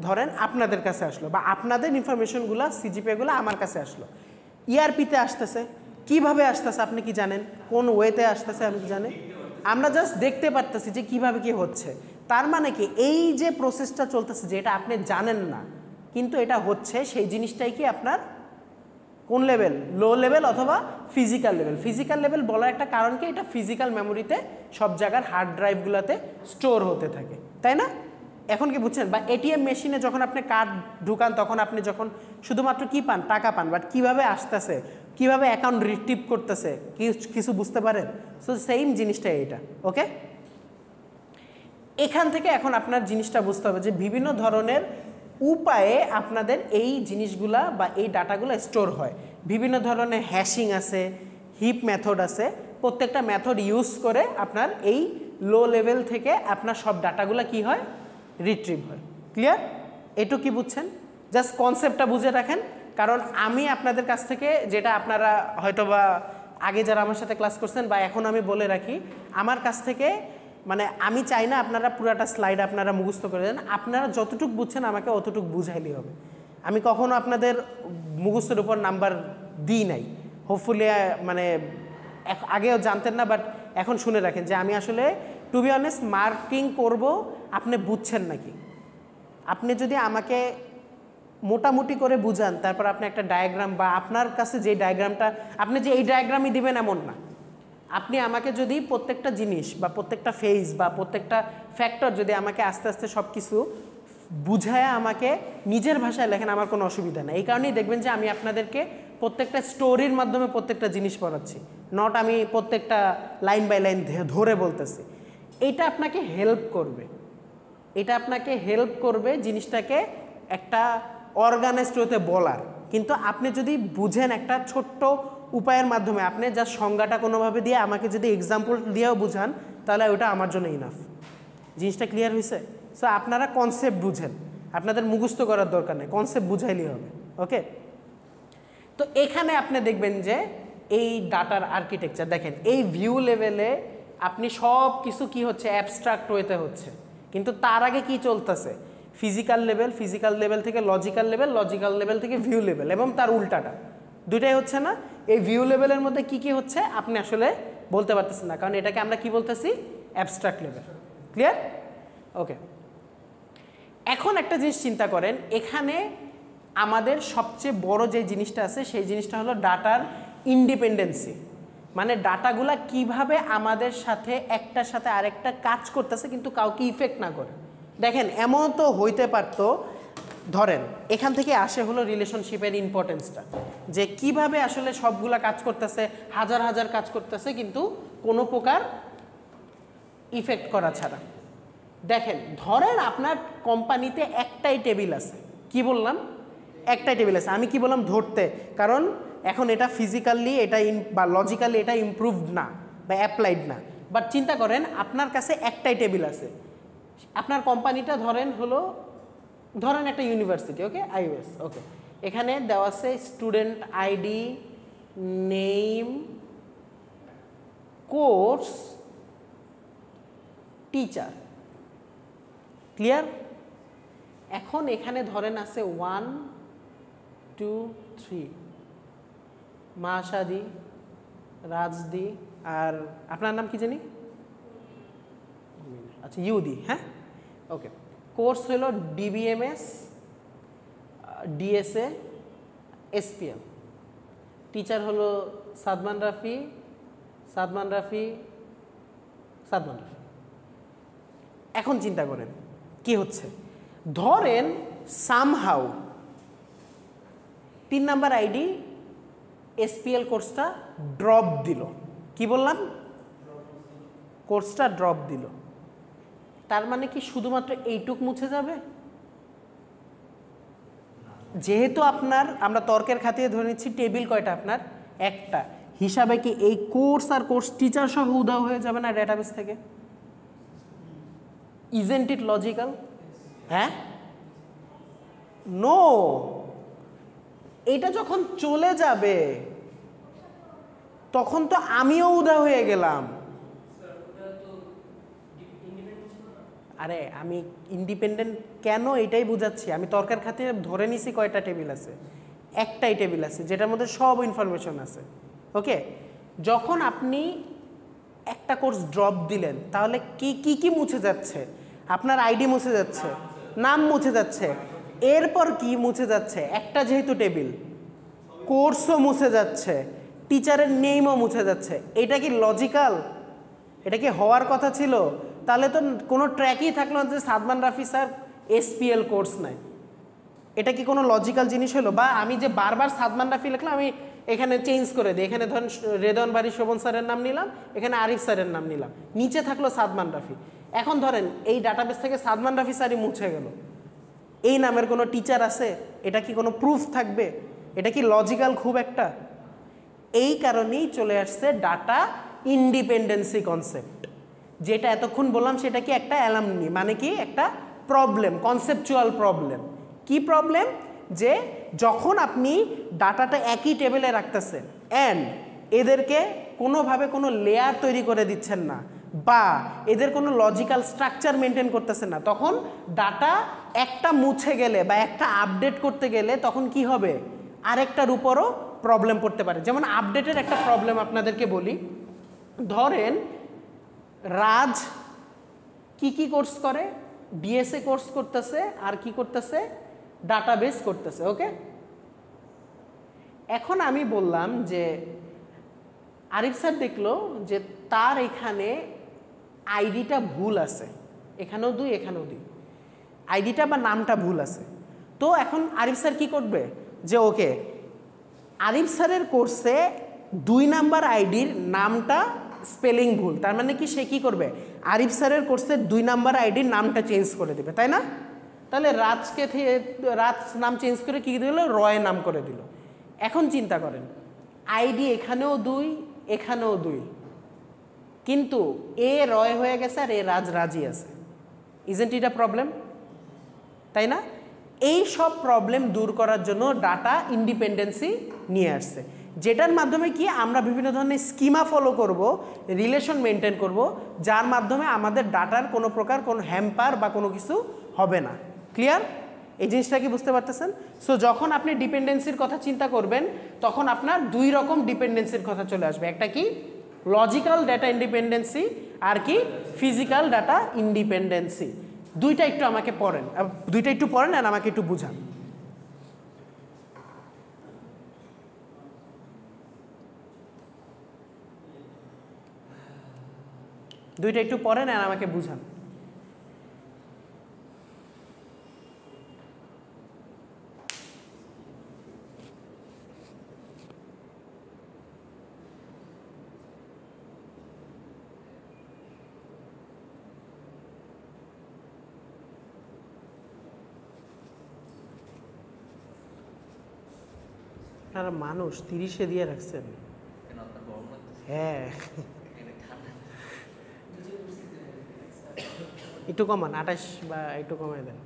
ধরেন আপনাদের কাছে আসলো, বা আপনাদের ইনফরমেশনগুলো সিজিপিগুলো আমার কাছে আসলো, ইআরপিতে আসতেছে। কিভাবে আসতেছে আপনি কি জানেন? কোন ওয়েতে আসতেছে আমি কি জানি? আমরা জাস্ট দেখতে পারতেছি যে কিভাবে কি হচ্ছে। তার মানে কি, এই যে প্রসেসটা চলতেছে, যেটা আপনি জানেন না কিন্তু এটা হচ্ছে, সেই জিনিসটাই কি আপনার কোন লেভেল? লো লেভেল অথবা ফিজিক্যাল লেভেল। ফিজিক্যাল লেভেল বলার একটা কারণ কি, এটা ফিজিক্যাল মেমোরিতে সব জায়গার হার্ড ড্রাইভগুলোতে স্টোর হতে থাকে, তাই না? এখন কি বুঝছেন? বা এটিএম মেশিনে যখন আপনি কার্ড ঢুকান, তখন আপনি যখন শুধুমাত্র কি পান? টাকা পান, বাট কীভাবে আসতেছে, কীভাবে অ্যাকাউন্ট রিট্রিভ করতেছে, কিছু বুঝতে পারেন? সো সেম জিনিসটাই এটা। ওকে, এখান থেকে এখন আপনার জিনিসটা বুঝতে হবে যে বিভিন্ন ধরনের উপায়ে আপনাদের এই জিনিসগুলা বা এই ডাটাগুলো স্টোর হয়। বিভিন্ন ধরনের হ্যাশিং আছে, হিপ মেথড আছে, প্রত্যেকটা মেথড ইউজ করে আপনার এই লো লেভেল থেকে আপনার সব ডাটাগুলো কি হয়? রিট্রিভ হয়। ক্লিয়ার? এটুকু কি বুঝছেন? জাস্ট কনসেপ্টটা বুঝে রাখেন, কারণ আমি আপনাদের কাছ থেকে যেটা আপনারা হয়তোবা আগে যারা আমার সাথে ক্লাস করছেন, বা এখন আমি বলে রাখি, আমার কাছ থেকে মানে আমি চাই না আপনারা পুরাটা স্লাইড আপনারা মুখস্থ করে দেন, আপনারা যতটুকু বুঝছেন আমাকে অতটুকু বুঝাইলেই হবে। আমি কখনো আপনাদের মুখস্থের উপর নাম্বার দিই নাই, হোপফুলি মানে আগেও জানতেন না, বাট এখন শুনে রাখেন যে আমি আসলে টু বি অনেস্ট মার্কিং করব আপনি বুঝছেন নাকি। আপনি যদি আমাকে মোটামুটি করে বুঝান, তারপর আপনি একটা ডায়াগ্রাম, বা আপনার কাছে যে ডায়াগ্রামটা আপনি যে এই ডায়াগ্রামই দিবেন এমন না, আপনি আমাকে যদি প্রত্যেকটা জিনিস বা প্রত্যেকটা ফেজ বা প্রত্যেকটা ফ্যাক্টর যদি আমাকে আস্তে আস্তে সব কিছু বুঝায় আমাকে নিজের ভাষায় লেখেন, আমার কোনো অসুবিধা নেই। এই কারণেই দেখবেন যে আমি আপনাদেরকে প্রত্যেকটা স্টোরির মাধ্যমে প্রত্যেকটা জিনিস পড়াচ্ছি, নট আমি প্রত্যেকটা লাইন বাই লাইন ধরে বলতেছি। এটা আপনাকে হেল্প করবে, এটা আপনাকে হেল্প করবে জিনিসটাকে একটা অর্গানাইজড ওয়েতে বলার। কিন্তু আপনি যদি বুঝেন একটা ছোট্ট উপায়ের মাধ্যমে, আপনি যা সংজ্ঞাটা কোনোভাবে দিয়ে আমাকে যদি এক্সাম্পল দিয়েও বুঝান, তাহলে ওটা আমার জন্য ইনাফ। জিনিসটা ক্লিয়ার হয়েছে? সো আপনারা কনসেপ্ট বুঝেন, আপনাদের মুখস্থ করার দরকার নেই, কনসেপ্ট বুঝাইলেই হবে। ওকে, তো এখানে আপনি দেখবেন যে এই ডাটার আর্কিটেকচার দেখেন, এই ভিউ লেভেলে আপনি সব কিছু কি হচ্ছে? অ্যাবস্ট্রাক্ট ওয়েতে হচ্ছে, কিন্তু তার আগে কি চলতেছে? ফিজিক্যাল লেভেল থেকে লজিক্যাল লেভেল থেকে ভিউ লেভেল, এবং তার উল্টাটা দুইটাই হচ্ছে না। এই ভিউ লেভেলের মধ্যে কি কি হচ্ছে আপনি আসলে বলতে পারতেছেন না, কারণ এটাকে আমরা কি বলতেছি? Abstract level. ক্লিয়ার? ওকে, এখন একটা জিনিস চিন্তা করেন, এখানে আমাদের সবচেয়ে বড় যে জিনিসটা আছে সেই জিনিসটা হলো ডাটার ইন্ডিপেন্ডেন্সি। মানে ডাটাগুলা কিভাবে আমাদের সাথে একটার সাথে আরেকটা কাজ করতেছে কিন্তু কাউকে ইফেক্ট না করে। দেখেন এমন তো হইতে পারতো, ধরেন এখান থেকে আসে হলো রিলেশনশিপের ইম্পর্টেন্সটা, যে কিভাবে আসলে সবগুলা কাজ করতেছে, হাজার হাজার কাজ করতেছে কিন্তু কোনো প্রকার ইফেক্ট করা ছাড়া। দেখেন ধরেন আপনার কোম্পানিতে একটাই টেবিল আছে, কি বললাম একটাই টেবিল আছে, আমি কি বললাম ধরতে, কারণ এখন এটা ফিজিক্যালি এটা বা লজিক্যালি এটা ইমপ্রুভড না বা অ্যাপ্লাইড না, বাট চিন্তা করেন আপনার কাছে একটাই টেবিল আছে। আপনার কোম্পানিটা ধরেন হলো, ধরেন একটা ইউনিভার্সিটি, ওকে আইওএস, ওকে, এখানে দেওয়া আছে student ID, name, course, teacher, clear? এখন এখানে ধরেন আছে 1 2 3, মাশাদি, রাজদি, আর আপনার নাম কি জানি, আচ্ছা ইউদি, হ্যাঁ ওকে। কোর্স হলো ডিবিএমএস, ডিএসএ, এসপিএম, টিচার হলো সাদমান রাফি, সাদমান রাফি, সাদমান রাফি। এখন চিন্তা করেন কি হচ্ছে, ধরেন সামহাউ 3 নাম্বার আইডি এসপিএল কোর্সটা ড্রপ দিল, কি বললাম কোর্সটা ড্রপ দিল, তার মানে কি শুধুমাত্র এইটুক মুছে যাবে? যেহেতু আপনার, আমরা তর্কের খাতিরে ধরে নিচ্ছি টেবিল কয়টা আপনার একটা, হিসাবে কি এই কোর্স আর কোর্স টিচার সহ উধাও হয়ে যাবে না ডেটাবেস থেকে? Isn't it logical? হ্যাঁ, নো, এটা যখন চলে যাবে তখন তো আমিও উধাও হয়ে গেলাম। আরে আমি ইন্ডিপেন্ডেন্ট কেন এটাই বুঝাচ্ছি, আমি তর্কের খাতিরে ধরে নিছি কয়টা টেবিল আছে, একটাই টেবিল আছে যেটার মধ্যে সব ইনফরমেশন আছে, ওকে। যখন আপনি একটা কোর্স ড্রপ দিলেন তাহলে কি কি কি মুছে যাচ্ছে? আপনার আইডি মুছে যাচ্ছে, নাম মুছে যাচ্ছে, এরপর কি মুছে যাচ্ছে? একটা যেহেতু টেবিল, কোর্সও মুছে যাচ্ছে, টিচারের নেমও মুছে যাচ্ছে। এটা কি লজিক্যাল? এটা কি হওয়ার কথা ছিল? তাহলে তো কোনো ট্র্যাকই থাকলো না যে Sadman Rafi sir SPL course নাই। এটা কি কোনো লজিক্যাল জিনিস হলো? বা আমি যে বারবার সাদমান রাফি লিখলাম, আমি এখানে চেঞ্জ করে দিই, এখানে ধরেন রেদওয়ান বারী শোভন স্যারের নাম নিলাম, এখানে আরিফ স্যারের নাম নিলাম, নিচে থাকলো সাদমান রাফি। এখন ধরেন এই ডাটাবেস থেকে সাদমান রাফি স্যারই মুছে গেল, এই নামের কোনো টিচার আছে? এটা কি কোনো প্রুফ থাকবে? এটা কি লজিক্যাল খুব একটা? এই কারণেই চলে আসছে ডাটা ইন্ডিপেন্ডেন্সি কনসেপ্ট, যেটা এতক্ষণ বললাম সেটা কি একটা অ্যালামনি, মানে কি একটা প্রবলেম, কনসেপচুয়াল প্রবলেম। কি প্রবলেম? যে যখন আপনি ডাটাটা একই টেবিলে রাখতেছেন অ্যান্ড এদেরকে কোনোভাবে কোনো লেয়ার তৈরি করে দিচ্ছেন না বা এদের কোনো লজিক্যাল স্ট্রাকচার মেনটেন করতেছেন না, তখন ডাটা একটা মুছে গেলে বা একটা আপডেট করতে গেলে তখন কি হবে? আরেকটার উপরও প্রবলেম পড়তে পারে। যেমন আপডেটের একটা প্রবলেম আপনাদেরকে বলি, ধরেন রাজ কি কোর্স করে? ডিএসএ কোর্স করতেছে, আর কি করতেছে? ডাটাবেস করতেছে, ওকে। এখন আমি বললাম যে আরিফ স্যার দেখলো যে তার এখানে আইডিটা ভুল আছে, এখানেও 2 এখানেও 2, আইডিটা বা নামটা ভুল আছে। তো এখন আরিফ স্যার কি করবে? যে ওকে, আরিফ স্যারের কোর্সে 2 নাম্বার আইডির নামটা স্পেলিং ভুল, তার মানে কি সে কি করবে? আরিফ স্যারের কোর্সে 2 নাম্বার আইডির নামটা চেঞ্জ করে দেবে, তাই না? তাহলে রাজকে রাজ নাম চেঞ্জ করে কি দিল? রয় নাম করে দিল। এখন চিন্তা করেন, আইডি এখানেও 2 এখানেও 2, কিন্তু এ রয় হয়ে গেছে আর এ রাজ রাজি আছে। Isn't it a problem? তাই না? এই সব প্রবলেম দূর করার জন্য ডাটা ইন্ডিপেন্ডেন্সি নিয়ে আসছে, যেটার মাধ্যমে কি আমরা বিভিন্ন ধরনের স্কিমা ফলো করব, রিলেশন মেনটেন করব, যার মাধ্যমে আমাদের ডাটার কোনো প্রকার কোনো হ্যাম্পার বা কোনো কিছু হবে না। ক্লিয়ার? এই জিনিসটা কি বুঝতে পারতেছেন? সো যখন আপনি ডিপেন্ডেন্সির কথা চিন্তা করবেন তখন আপনার 2 রকম ডিপেন্ডেন্সির কথা চলে আসবে, একটা কি লজিক্যাল ডাটা ইন্ডিপেন্ডেন্সি আর কি ফিজিক্যাল ডাটা ইন্ডিপেন্ডেন্সি। দুইটা একটু আমাকে পড়েন, দুইটা একটু পড়েন আর আমাকে একটু বুঝান। দুইটা একটু পড়েন আর আমাকে বুঝান। আপনারা মানুষ 30-এ দিয়ে রাখছেন। হ্যাঁ একটু কমান, 28 বা একটু কমাই দেন।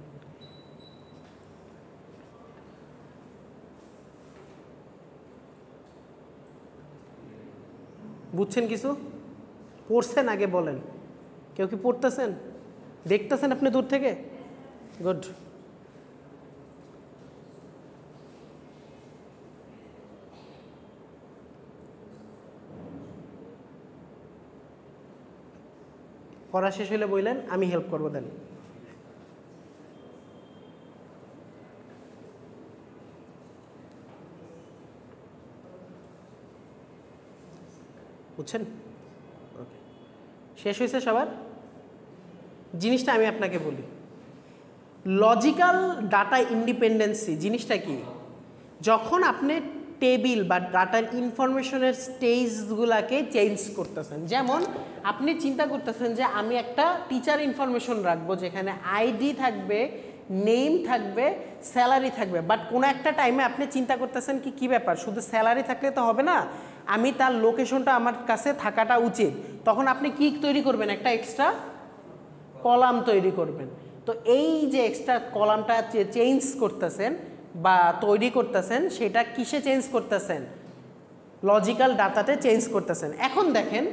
বুঝছেন কিছু? পড়ছেন আগে বলেন। কেউ কি পড়তেছেন? দেখতেছেন আপনি দূর থেকে? গুড। পড়া শেষ হলে বললেন, আমি হেল্প করবো। দেন বুঝছেন? ওকে, শেষ হয়েছে সবার? জিনিসটা আমি আপনাকে বলি, লজিক্যাল ডাটা ইন্ডিপেন্ডেন্সি জিনিসটা কি? যখন আপনি টেবিল বা ডাটার ইনফরমেশনের স্টেজগুলোকে চেঞ্জ করতেছেন, যেমন আপনি চিন্তা করতেছেন যে আমি একটা টিচার ইনফরমেশন রাখবো যেখানে আইডি থাকবে, নেম থাকবে, স্যালারি থাকবে, বাট কোনো একটা টাইমে আপনি চিন্তা করতেছেন কি কী ব্যাপার, শুধু স্যালারি থাকলে তো হবে না, আমি তার লোকেশনটা আমার কাছে থাকাটা উচিত। তখন আপনি কি তৈরি করবেন? একটা এক্সট্রা কলাম তৈরি করবেন। তো এই যে এক্সট্রা কলামটা চেঞ্জ করতেছেন বা তৈরি করতেছেন, সেটা কিসে চেঞ্জ করতেছেন? লজিক্যাল ডাটাতে চেঞ্জ করতেছেন। এখন দেখেন,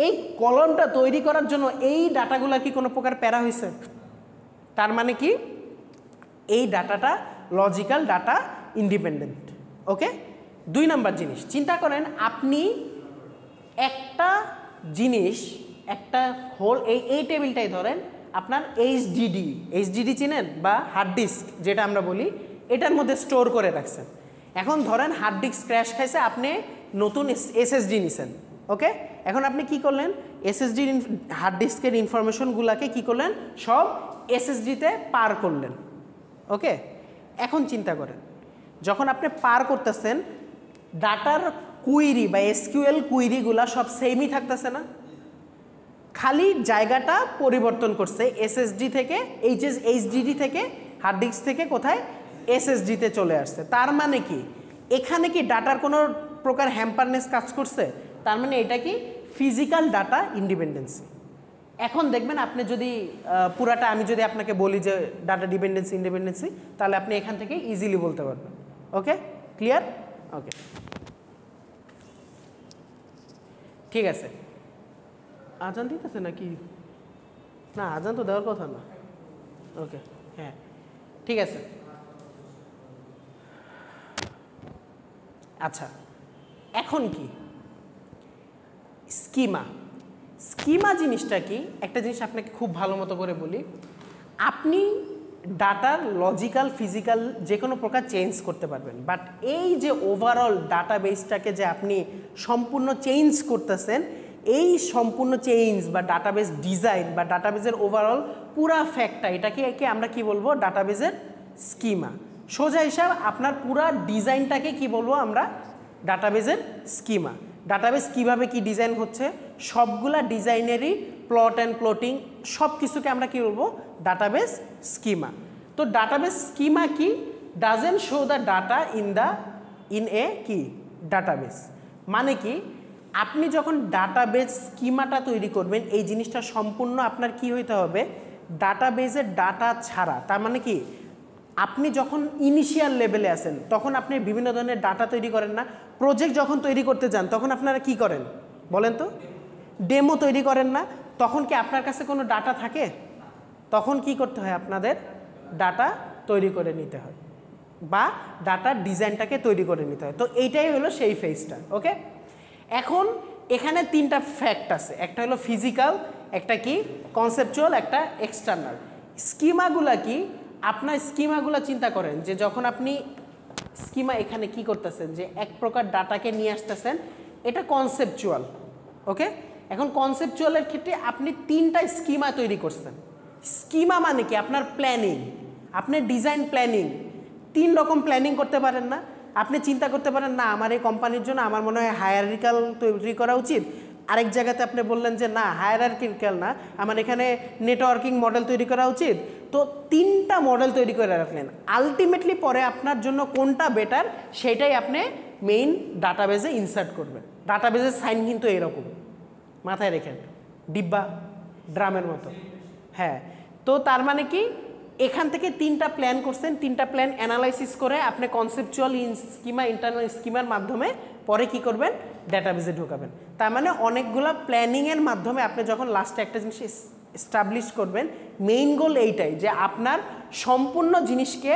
এই কলামটা তৈরি করার জন্য এই ডাটাগুলো কি কোনো প্রকার প্যারা হয়েছে? তার মানে কি এই ডাটাটা লজিক্যাল ডাটা ইন্ডিপেন্ডেন্ট। ওকে, 2 নাম্বার জিনিস চিন্তা করেন, আপনি একটা জিনিস, একটা হোল এই টেবিলটাই ধরেন আপনার এইচডিডি চিনেন বা হার্ড ডিস্ক যেটা আমরা বলি, এটার মধ্যে স্টোর করে রাখছেন। এখন ধরেন হার্ড ডিস্ক ক্র্যাশ খাইছে, আপনি নতুন এসএসডি নিছেন। ওকে, এখন আপনি কি করলেন? এসএসডি হার্ড ডিস্কের ইনফরমেশনগুলোকে কি করলেন? সব এসএসডিতে পার করলেন। ওকে, এখন চিন্তা করেন, যখন আপনি পার করতেছেন, ডাটার কুইরি বা এসকিউএল কুইরিগুলা সব সেমই থাকতেছে না? খালি জায়গাটা পরিবর্তন করছে, এসএসডি থেকে এইচডিডি থেকে হার্ড ডিস্ক থেকে কোথায়? এসএসডিতে চলে আসছে। তার মানে কি এখানে কি ডাটার কোনো প্রকার হ্যাম্পারনেস কাজ করছে? তার মানে এটা কি ফিজিক্যাল ডাটা ইন্ডিপেন্ডেন্সি। এখন দেখবেন, আপনি যদি পুরাটা আমি যদি আপনাকে বলি যে ডাটা ডিপেন্ডেন্সি ইন্ডিপেন্ডেন্সি, তাহলে আপনি এখান থেকে ইজিলি বলতে পারবেন। ওকে, ক্লিয়ার? ওকে, ঠিক আছে। আজান দিতেছে নাকি? না, আজান তো দেওয়ার কথা না। ওকে, হ্যাঁ ঠিক আছে। আচ্ছা, এখন কি স্কিমা জিনিসটা কি? একটা জিনিস আপনাকে খুব ভালো মতো করে বলি, আপনি ডাটার লজিক্যাল ফিজিক্যাল যে কোনো প্রকার চেঞ্জ করতে পারবেন, বাট এই যে ওভারঅল ডাটাবেসটাকে যে আপনি সম্পূর্ণ চেঞ্জ করতেছেন, এই সম্পূর্ণ চেঞ্জ বা ডাটাবেস ডিজাইন বা ডাটাবেসের ওভারঅল পুরা ফ্যাক্টটা, এটাকে আমরা কি বলবো? ডাটাবেসের স্কিমা। সোজা হিসাব, আপনার পুরা ডিজাইনটাকে কি বলবো আমরা? ডাটাবেসের স্কিমা। ডাটাবেস কিভাবে কি ডিজাইন হচ্ছে, সবগুলা ডিজাইনেরই প্লট অ্যান্ড প্লটিং সব কিছুকে আমরা কি বলবো? Database schema. তো ডাটাবেস স্কিমা কি? Doesn't show the data in a কি ডাটাবেস। মানে কি, আপনি যখন ডাটাবেস স্কিমাটা তৈরি করবেন, এই জিনিসটা সম্পূর্ণ আপনার কি হইতে হবে? ডাটাবেসের ডাটা ছাড়া। তার মানে কি, আপনি যখন ইনিশিয়াল লেভেলে আসেন তখন আপনি বিভিন্ন ধরনের ডাটা তৈরি করেন না? প্রজেক্ট যখন তৈরি করতে যান তখন আপনারা কি করেন বলেন তো? ডেমো তৈরি করেন না? তখন কি আপনার কাছে কোনো ডাটা থাকে? তখন কি করতে হয়? আপনাদের ডাটা তৈরি করে নিতে হয় বা ডাটার ডিজাইনটাকে তৈরি করে নিতে হয়। তো এইটাই হলো সেই ফেজটা। ওকে, এখন এখানে 3টা ফ্যাক্ট আছে, একটা হলো ফিজিক্যাল, একটা কি কনসেপচুয়াল, একটা এক্সটার্নাল। স্কিমাগুলা কি? আপনার স্কিমাগুলো চিন্তা করেন যে যখন আপনি স্কিমা এখানে কি করতেছেন, যে এক প্রকার ডাটাকে নিয়ে আসতেছেন, এটা কনসেপচুয়াল। ওকে, এখন কনসেপচুয়ালের ক্ষেত্রে আপনি 3টা স্কিমা তৈরি করছেন। স্কিমা মানে কি? আপনার প্ল্যানিং, আপনি ডিজাইন প্ল্যানিং, 3 রকম প্ল্যানিং করতে পারেন না? আপনি চিন্তা করতে পারেন না আমার এই কোম্পানির জন্য আমার মনে হয় হায়ারার্কিক্যাল তৈরি করা উচিত, আরেক জায়গাতে আপনি বললেন যে না হায়ারার্কিক্যাল না, আমার এখানে নেটওয়ার্কিং মডেল তৈরি করা উচিত। তো 3টা মডেল তৈরি করে রাখলেন, আলটিমেটলি পরে আপনার জন্য কোনটা বেটার সেটাই আপনি মেইন ডাটাবেজে ইনসার্ট করবেন। ডাটাবেজের সাইন কিন্তু এরকম, মাথায় রেখেন, ডিব্বা ড্রামের মতো। হ্যাঁ, তো তার মানে কি এখান থেকে 3টা প্ল্যান করছেন, 3টা প্ল্যান অ্যানালাইসিস করে আপনি কনসেপচুয়াল স্কিমা ইন্টারনাল স্কিমার মাধ্যমে পরে কি করবেন? ডাটাবেজে ঢোকাবেন। তার মানে অনেকগুলা প্ল্যানিংয়ের মাধ্যমে আপনি যখন লাস্টে একটা জিনিস এস্টাবলিশ করবেন, মেইন গোল এইটাই যে আপনার সম্পূর্ণ জিনিসকে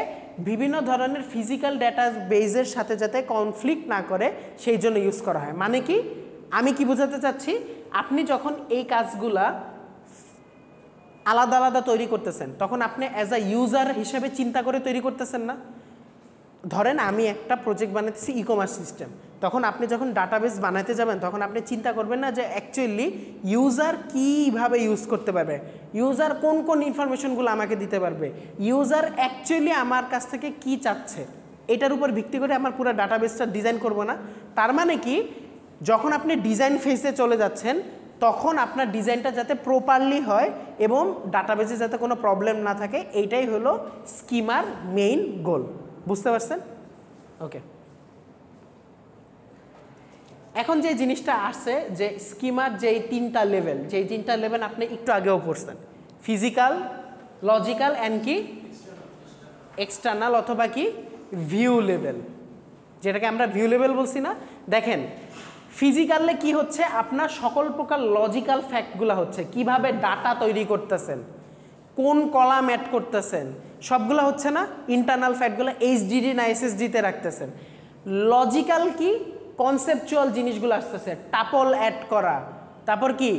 বিভিন্ন ধরনের ফিজিক্যাল ডাটা বেজের সাথে যাতে কনফ্লিক্ট না করে সেই জন্য ইউজ করা হয়। মানে কি আমি কি বোঝাতে চাচ্ছি, আপনি যখন এই কাজগুলা আলাদা আলাদা তৈরি করতেছেন তখন আপনি অ্যাজ আ ইউজার হিসেবে চিন্তা করে তৈরি করতেছেন না। ধরেন আমি একটা প্রজেক্ট বানাতেছি ই কমার্স সিস্টেম, তখন আপনি যখন ডাটাবেস বানাতে যাবেন তখন আপনি চিন্তা করবেন না যে অ্যাকচুয়ালি ইউজার কীভাবে ইউজ করতে পারবে, ইউজার কোন কোন ইনফরমেশনগুলো আমাকে দিতে পারবে, ইউজার অ্যাকচুয়ালি আমার কাছ থেকে কি চাচ্ছে, এটার উপর ভিত্তি করে আমার পুরো ডাটাবেসটা ডিজাইন করব না। তার মানে কি যখন আপনি ডিজাইন ফেজে চলে যাচ্ছেন তখন আপনার ডিজাইনটা যাতে প্রপারলি হয় এবং ডাটাবেসে যাতে কোনো প্রবলেম না থাকে, এইটাই হলো স্কিমার মেইন গোল। বুঝতে পারছেন? ওকে, এখন যে জিনিসটা আসছে যে স্কিমার যেই 3টা লেভেল, যেই 3টা লেভেল আপনি একটু আগেও পড়ছেন, ফিজিক্যাল, লজিক্যাল অ্যান্ড কি এক্সটার্নাল অথবা কি ভিউ লেভেল, যেটাকে আমরা ভিউ লেভেল বলছি না। দেখেন ফিজিক্যালে কি হচ্ছে, আপনার সকল প্রকার লজিক্যাল ফ্যাক্টগুলো হচ্ছে, কিভাবে ডাটা তৈরি করতেছেন, কোন কলাম অ্যাড করতেছেন, সবগুলো হচ্ছে না ইন্টারনাল ফ্যাক্টগুলো এইচডিডি না এসএসডিতে রাখতেছেন। লজিক্যাল কি কনসেপচুয়াল জিনিসগুলো আসতেছে, টাপল অ্যাড করা, তারপর কি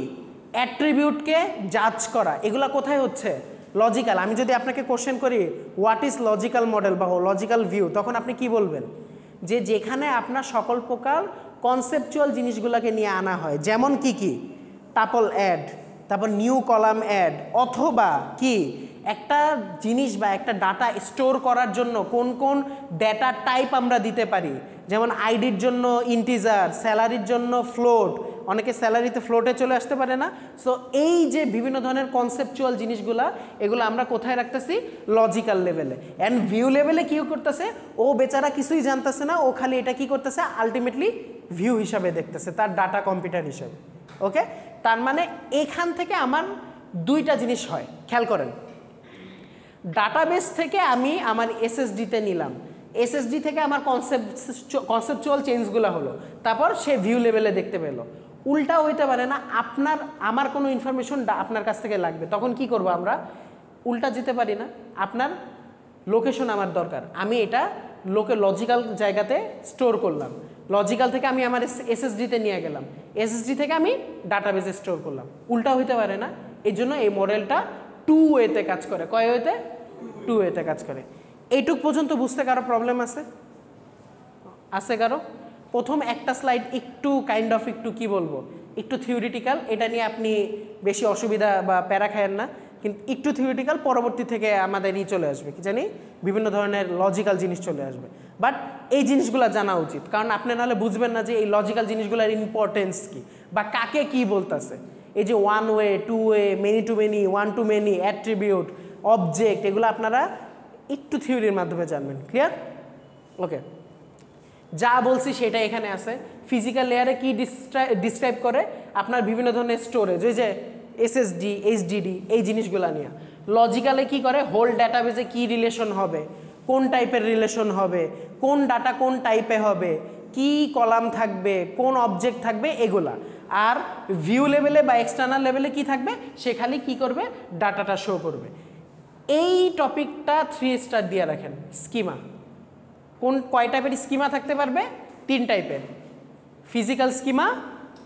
অ্যাট্রিবিউটকে জাজ করা, এগুলো কোথায় হচ্ছে? লজিক্যাল। আমি যদি আপনাকে কোশ্চেন করি হোয়াট ইজ লজিক্যাল মডেল বা লজিক্যাল ভিউ, তখন আপনি কি বলবেন? যে যেখানে আপনার সকল প্রকার কনসেপচুয়াল জিনিসগুলোকে নিয়ে আনা হয়, যেমন কি কি টাপল অ্যাড, তারপর নিউ কলাম অ্যাড, অথবা কি একটা জিনিস বা একটা ডাটা স্টোর করার জন্য কোন কোন ডেটা টাইপ আমরা দিতে পারি, যেমন আইডির জন্য ইন্টিজার, স্যালারির জন্য ফ্লোট, অনেকে স্যালারিতে ফ্লোটে চলে আসতে পারে না। সো এই যে বিভিন্ন ধরনের কনসেপচুয়াল জিনিসগুলা এগুলো আমরা কোথায় রাখতেছি? লজিক্যাল লেভেলে। অ্যান্ড ভিউ লেভেলে কী করতেছে, ও বেচারা কিছুই জানতেছে না, ও খালি এটা কি করতেছে আলটিমেটলি ভিউ হিসাবে দেখতেছে, তার ডাটা কম্পিউটার হিসাবে। ওকে, তার মানে এখান থেকে আমার 2টা জিনিস হয়, খেয়াল করেন। ডাটাবেস থেকে আমি আমার এসএসডিতে নিলাম, এসএসডি থেকে আমার কনসেপচুয়াল চেঞ্জগুলো হলো, তারপর সে ভিউ লেভেলে দেখতে পেলো। উল্টাও হইতে পারে না, আমার কোনো ইনফরমেশন আপনার কাছ থেকে লাগবে, তখন কি করব আমরা? উল্টা যেতে পারি না, আপনার লোকেশন আমার দরকার, আমি এটা লজিক্যাল জায়গাতে স্টোর করলাম, লজিক্যাল থেকে আমি আমার এসএসডিতে নিয়ে গেলাম, এসএসডি থেকে আমি ডাটাবেসে স্টোর করলাম। উল্টা হইতে পারে না, এই জন্য এই মডেলটা 2 ওয়েতে কাজ করে। কয় ওয়েতে? 2 ওয়েতে কাজ করে। এইটুক পর্যন্ত বুঝতে কারো প্রবলেম আছে? আছে কারো? প্রথম একটা স্লাইড একটু কাইন্ড অফ একটু কি বলবো, একটু থিওরিটিক্যাল, এটা নিয়ে আপনি বেশি অসুবিধা বা প্যারা খায়েন না, কিন্তু একটু থিওরিটিক্যাল, পরবর্তী থেকে আমাদের চলে আসবে কি জানি বিভিন্ন ধরনের লজিক্যাল জিনিস চলে আসবে। বাট এই জিনিসগুলো জানা উচিত, কারণ আপনি নাহলে বুঝবেন না যে এই লজিক্যাল জিনিসগুলোর ইম্পর্টেন্স কি বা কাকে কি বলতেছে। এই যে 1 way, 2 way, many to many, 1 to many, attribute, object, এগুলো আপনারা একটু থিওরির মাধ্যমে জানবেন। ক্লিয়ার? ওকে, যা বলছি সেটা এখানে আছে। ফিজিক্যাল লেয়ারে কি ডিসক্রাইব করে? আপনার বিভিন্ন ধরনের স্টোরেজ, ওই যে এসএসডি, এইচডিডি, এই জিনিসগুলো নিয়ে। লজিক্যালে কি করে? হোল ডাটাবেসে কি রিলেশন হবে, কোন টাইপের রিলেশন হবে, কোন ডাটা কোন টাইপে হবে, কি কলাম থাকবে, কোন অবজেক্ট থাকবে, এগুলা। আর ভিউ লেভেলে বা এক্সটার্নাল লেভেলে কি থাকবে? সে খালি কি করবে? ডাটাটা শো করবে। এই টপিকটা 3 স্টার দিয়ে রাখেন। স্কিমা, কয় টাইপের স্কিমা থাকতে পারবে? 3 টাইপের, ফিজিক্যাল স্কিমা,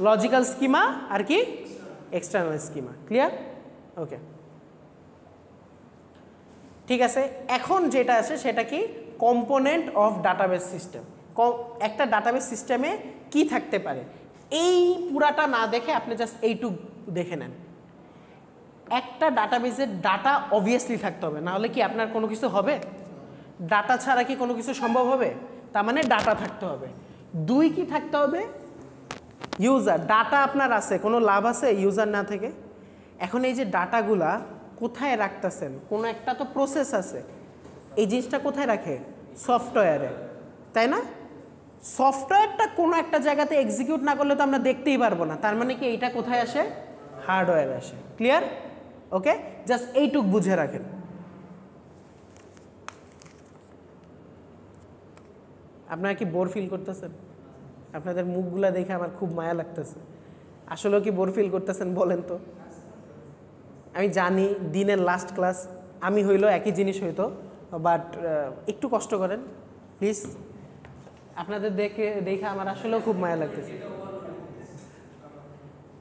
লজিক্যাল স্কিমা, আর কি এক্সটার্নাল স্কিমা। ক্লিয়ার? ওকে, ঠিক আছে। এখন যেটা আছে সেটা কি? Component of database system. একটা ডাটাবেস সিস্টেমে কি থাকতে পারে? এই পুরাটা না দেখে আপনি জাস্ট এইটুক দেখে নেন। একটা ডাটাবেসের ডাটা অবভিয়াসলি থাকতে হবে, না হলে কি আপনার কোনো কিছু হবে? ডাটা ছাড়া কি কোনো কিছু সম্ভব হবে? তার মানে ডাটা থাকতে হবে। 2 কি থাকতে হবে? ইউজার। ডাটা আপনার আছে, কোনো লাভ আছে ইউজার না থেকে? এখন এই যে ডাটাগুলা কোথায় রাখতেছেন? কোনো একটা তো প্রসেস আছে, এই জিনিসটা কোথায় রাখে? সফটওয়্যারে, তাই না? সফটওয়্যারটা কোনো একটা জায়গাতে এক্সিকিউট না করলে তো আমরা দেখতেই পারবো না, তার মানে কি এইটা কোথায় আসে? হার্ডওয়্যারে আসে। ক্লিয়ার? ওকে, জাস্ট এইটুক বুঝে রাখেন। আপনারা কি বোর ফিল করতেছেন? আপনাদের মুখগুলা দেখে আমার খুব মায়া লাগতেছে। আসলেও কি বোর ফিল করতেছেন বলেন তো? আমি জানি দিনের লাস্ট ক্লাস, আমি হইলো একই জিনিস হইতো, বাট একটু কষ্ট করেন প্লিজ। আপনাদের দেখে আমার আসলেও খুব মায়া লাগতেছে।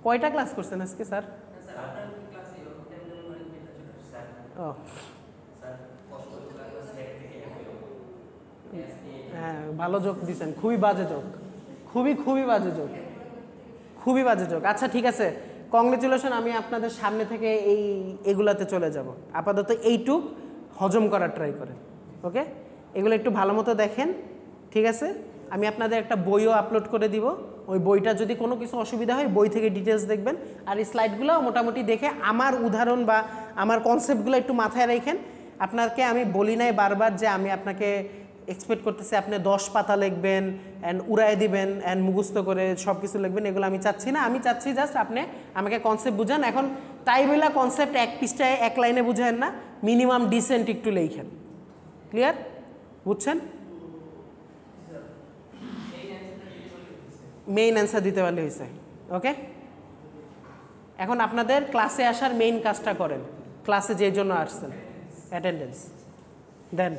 কয়টা ক্লাস করছেন আজকে স্যার? ও হ্যাঁ, ভালো জোক দিচ্ছেন, খুবই বাজে জোক, খুবই বাজে জোক, খুবই বাজে জোক। আচ্ছা ঠিক আছে, কংগ্রেচুলেশন, আমি আপনাদের সামনে থেকে এগুলাতে চলে যাব। আপাতত এইটুক হজম করার ট্রাই করেন। ওকে, এগুলো একটু ভালো মতো দেখেন, ঠিক আছে? আমি আপনাদের একটা বইও আপলোড করে দিব, ওই বইটা যদি কোনো কিছু অসুবিধা হয় বই থেকে ডিটেলস দেখবেন। আর এই স্লাইডগুলো মোটামুটি দেখে আমার উদাহরণ বা আমার কনসেপ্টগুলো একটু মাথায় রাখেন। আপনাকে আমি বলি নাই বারবার যে আমি আপনাকে এক্সপেক্ট করতেছি আপনি 10 পাতা লিখবেন অ্যান্ড উড়াই দিবেন অ্যান্ড মুখস্থ করে সব কিছু লিখবেন, এগুলো আমি চাচ্ছি না। আমি চাচ্ছি জাস্ট আপনি আমাকে কনসেপ্ট বুঝান। এখন তাই বলে কনসেপ্ট এক পৃষ্ঠায় এক লাইনে বুঝেন না, মিনিমাম ডিসেন্ট একটু লিখেন। ক্লিয়ার? বুঝছেন? মেইন অ্যান্সার দিতে পারলে হয়েছে। ওকে, এখন আপনাদের ক্লাসে আসার মেইন কাজটা করেন, ক্লাসে যে জন্য আসছেন, অ্যাটেন্ডেন্স দেন।